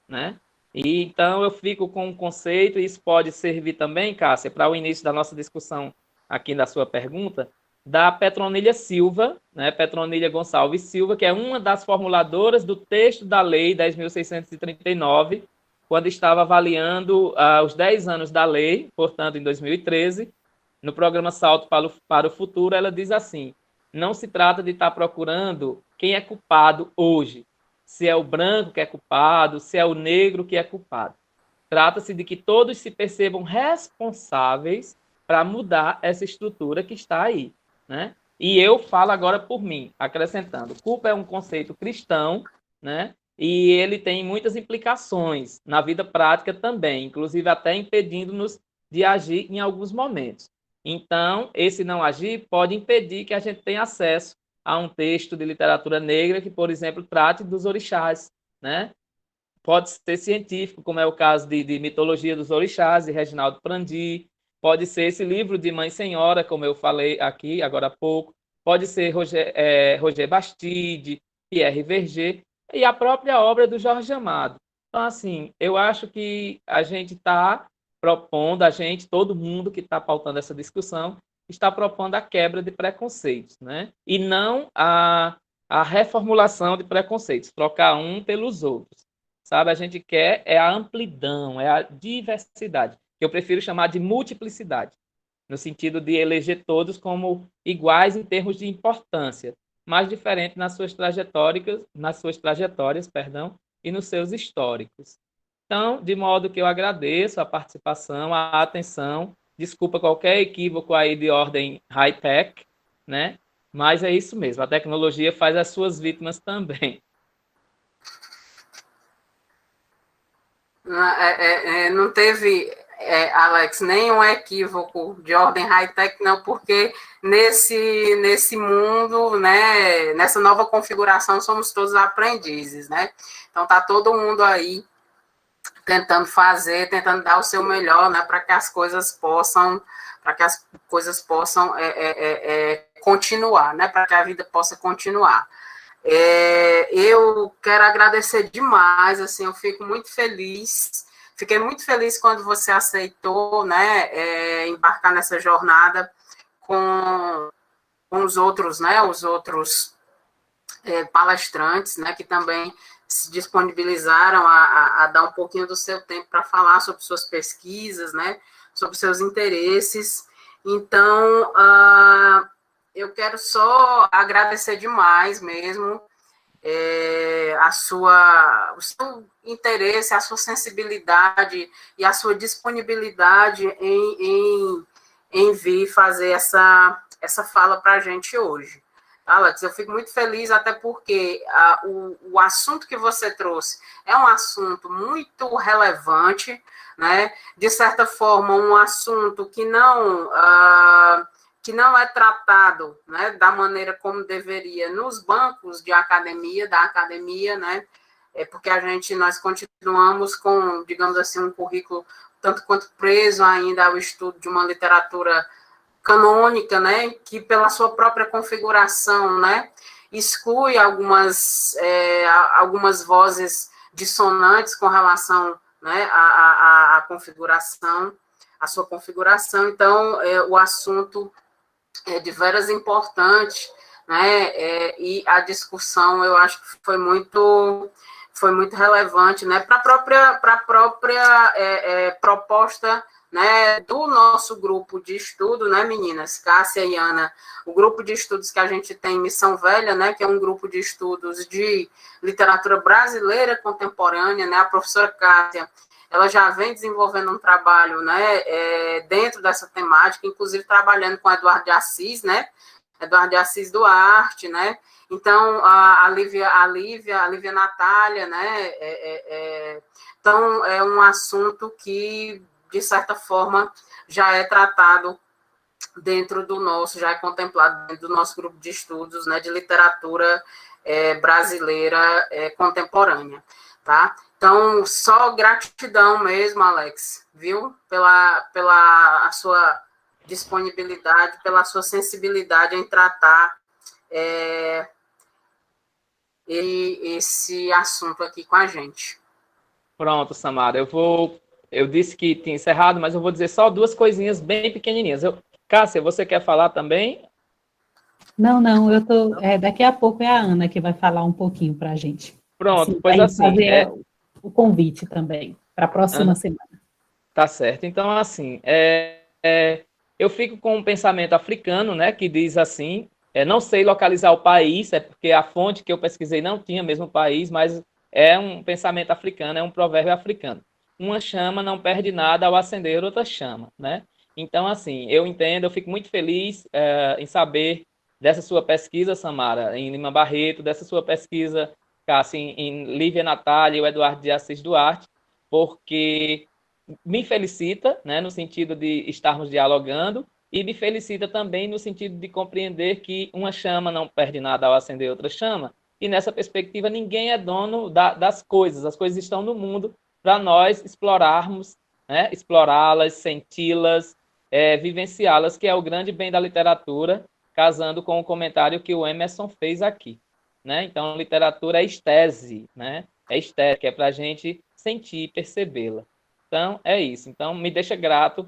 né? E então eu fico com um conceito, e isso pode servir também, Cássia, para o início da nossa discussão aqui da sua pergunta, da Petronilha Silva, né? Petronilha Gonçalves Silva, que é uma das formuladoras do texto da Lei 10.639, quando estava avaliando os 10 anos da lei, portanto, em 2013, no programa Salto para o Futuro, ela diz assim: não se trata de estar procurando quem é culpado hoje, se é o branco que é culpado, se é o negro que é culpado. Trata-se de que todos se percebam responsáveis para mudar essa estrutura que está aí, né? E eu falo agora por mim, acrescentando, culpa é um conceito cristão, né? E ele tem muitas implicações na vida prática também, inclusive até impedindo-nos de agir em alguns momentos. Então, esse não agir pode impedir que a gente tenha acesso a um texto de literatura negra que, por exemplo, trate dos orixás, né? Pode ser científico, como é o caso de Mitologia dos Orixás, de Reginaldo Prandi, pode ser esse livro de Mãe Senhora, como eu falei aqui agora há pouco, pode ser Roger Bastide, Pierre Verger, e a própria obra do Jorge Amado. Então, assim, eu acho que a gente está propondo, todo mundo que está pautando essa discussão, está propondo a quebra de preconceitos, né? E não a reformulação de preconceitos, trocar um pelos outros. Sabe, a gente quer a amplidão, a diversidade, que eu prefiro chamar de multiplicidade. no sentido de eleger todos como iguais em termos de importância, mas diferentes nas suas trajetórias, perdão, e nos seus históricos. Então, de modo que eu agradeço a participação, a atenção, desculpa qualquer equívoco aí de ordem high-tech, né? Mas é isso mesmo, a tecnologia faz as suas vítimas também. Não teve, Alex, nenhum equívoco de ordem high-tech, não, porque nesse mundo, né, nessa nova configuração, somos todos aprendizes, né? Então, tá todo mundo aí tentando dar o seu melhor, né, para que as coisas possam continuar, né, para que a vida possa continuar. Eu quero agradecer demais, assim, eu fiquei muito feliz quando você aceitou, né, embarcar nessa jornada com os outros, né, palestrantes, né, que também se disponibilizaram a dar um pouquinho do seu tempo para falar sobre suas pesquisas, né, sobre seus interesses. Então, eu quero só agradecer demais mesmo o seu interesse, a sua sensibilidade e a sua disponibilidade em vir fazer essa fala para a gente hoje. Alex, eu fico muito feliz, até porque o assunto que você trouxe é um assunto muito relevante, né? De certa forma, um assunto que não é tratado, né, da maneira como deveria nos bancos da academia, né? Porque nós continuamos com, digamos assim, um currículo tanto quanto preso ainda ao estudo de uma literatura canônica, né, que pela sua própria configuração, né, exclui algumas vozes dissonantes com relação, né, à configuração, à sua configuração. Então, o assunto é de veras importante, né, e a discussão, eu acho que foi muito relevante, né, para a própria proposta, né, do nosso grupo de estudo, né, meninas, Cássia e Ana, o grupo de estudos que a gente tem em Missão Velha, né, que é um grupo de estudos de literatura brasileira contemporânea, né, a professora Cássia, ela já vem desenvolvendo um trabalho, né, dentro dessa temática, inclusive trabalhando com Eduardo de Assis, né, Eduardo de Assis Duarte, né, então a Lívia Natália, né, então é um assunto que, de certa forma, já é tratado já é contemplado dentro do nosso grupo de estudos, né, de literatura brasileira contemporânea, tá? Então, só gratidão mesmo, Alex, viu? Pela a sua disponibilidade, pela sua sensibilidade em tratar esse assunto aqui com a gente. Pronto, Samara, eu disse que tinha encerrado, mas eu vou dizer só duas coisinhas bem pequenininhas. Cássia, você quer falar também? Não, eu tô. Daqui a pouco é a Ana que vai falar um pouquinho para a gente. Pronto, Assim, pois assim. Fazer o convite também para a próxima semana. Tá certo. Então, assim, eu fico com um pensamento africano, né, que diz assim: não sei localizar o país, porque a fonte que eu pesquisei não tinha mesmo o país, mas é um pensamento africano, é um provérbio africano. Uma chama não perde nada ao acender outra chama, né? Então, assim, eu entendo, eu fico muito feliz em saber dessa sua pesquisa, Samara, em Lima Barreto, dessa sua pesquisa, Cássia, em Lívia Natália e o Eduardo de Assis Duarte, porque me felicita, né, no sentido de estarmos dialogando, e me felicita também no sentido de compreender que uma chama não perde nada ao acender outra chama, e nessa perspectiva ninguém é dono das coisas, as coisas estão no mundo para nós explorarmos, né, explorá-las, senti-las, vivenciá-las, que é o grande bem da literatura, casando com o comentário que o Emerson fez aqui. Né? Então, literatura é estese, né? É estética, é para a gente sentir e percebê-la. Então, é isso. Então, me deixa grato,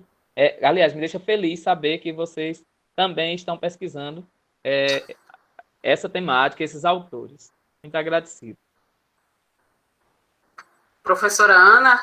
aliás, me deixa feliz saber que vocês também estão pesquisando essa temática, esses autores. Muito agradecido. Professora Ana?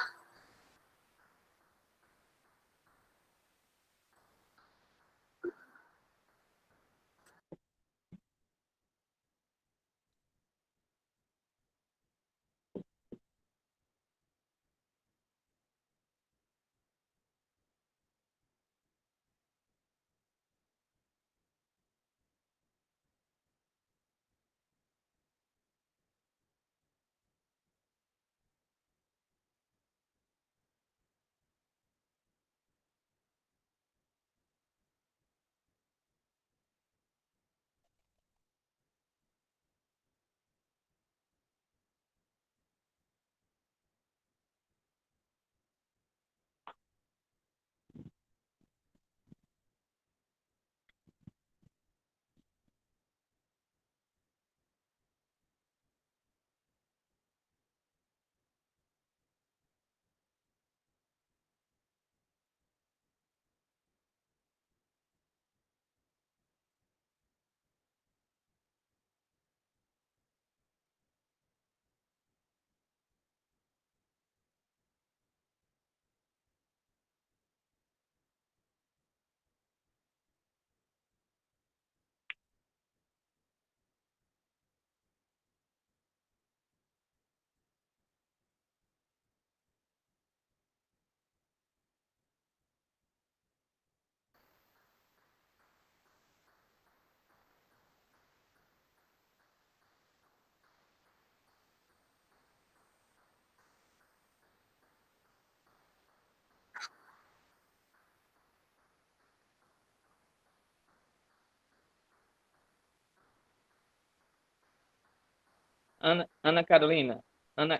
Ana Carolina, Ana,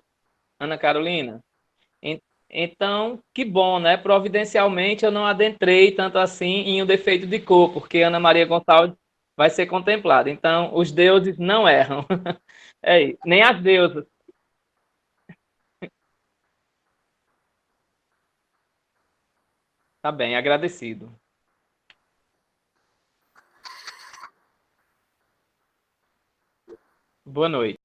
Ana Carolina, então, que bom, né? Providencialmente eu não adentrei tanto assim em um defeito de cor, porque Ana Maria Gonçalves vai ser contemplada. Então, os deuses não erram. É isso. Nem as deusas. Tá bem, agradecido. Boa noite.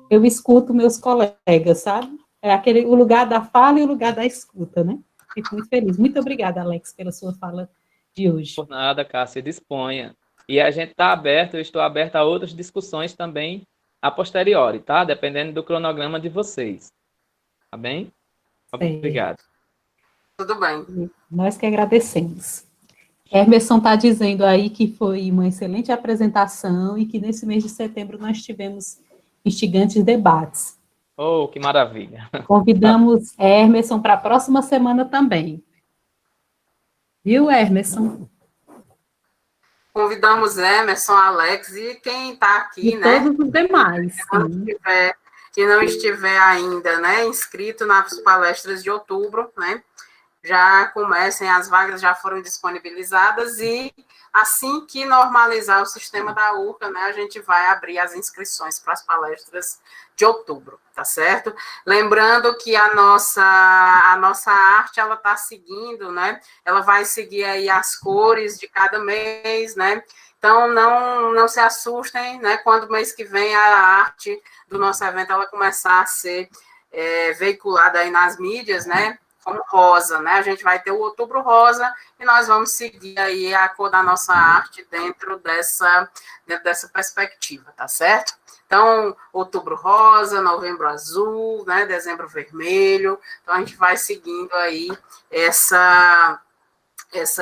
Eu escuto meus colegas, sabe? É aquele, o lugar da fala e o lugar da escuta, né? Fico muito feliz. Muito obrigada, Alex, pela sua fala de hoje. Por nada, Cássia, disponha. E a gente está aberto, eu estou aberto a outras discussões também a posteriori, tá? Dependendo do cronograma de vocês. Tá bem? Obrigado. Tudo bem. Nós que agradecemos. Emerson está dizendo aí que foi uma excelente apresentação e que nesse mês de setembro nós tivemos instigantes debates. Oh, que maravilha. Convidamos Emerson para a próxima semana também. Viu, Emerson? Convidamos Emerson, Alex e quem está aqui, E né? todos os demais. Que não estiver ainda, né, inscrito nas palestras de outubro, né? Já comecem, as vagas já foram disponibilizadas e assim que normalizar o sistema da URCA, né, a gente vai abrir as inscrições para as palestras de outubro, tá certo? Lembrando que a nossa arte, ela está seguindo, né, ela vai seguir aí as cores de cada mês, né, então não se assustem, né, quando mês que vem a arte do nosso evento, ela começar a ser veiculada aí nas mídias, né, como rosa, né? A gente vai ter o Outubro Rosa e nós vamos seguir aí a cor da nossa arte dentro dessa perspectiva, tá certo? Então, Outubro Rosa, Novembro Azul, né? Dezembro Vermelho. Então, a gente vai seguindo aí essa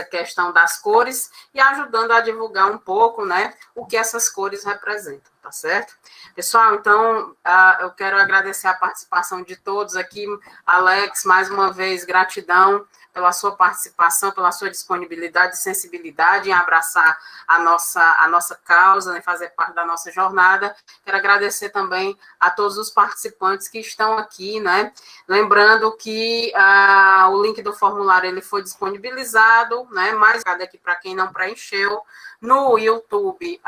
questão das cores e ajudando a divulgar um pouco, né, o que essas cores representam, tá certo? Pessoal, então, eu quero agradecer a participação de todos aqui. Alex, mais uma vez, gratidão pela sua participação, pela sua disponibilidade e sensibilidade em abraçar a nossa causa, né, fazer parte da nossa jornada. Quero agradecer também a todos os participantes que estão aqui, né? Lembrando que o link do formulário ele foi disponibilizado, né? Mais aqui para quem não preencheu. No YouTube,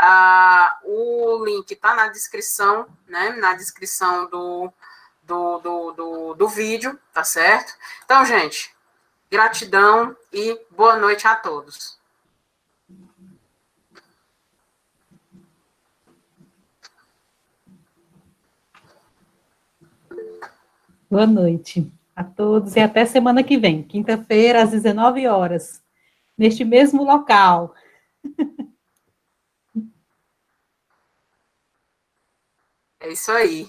o link está na descrição, né? Na descrição do vídeo, tá certo? Então, gente, gratidão e boa noite a todos. Boa noite a todos e até semana que vem, quinta-feira, às 19 horas, neste mesmo local. É isso aí.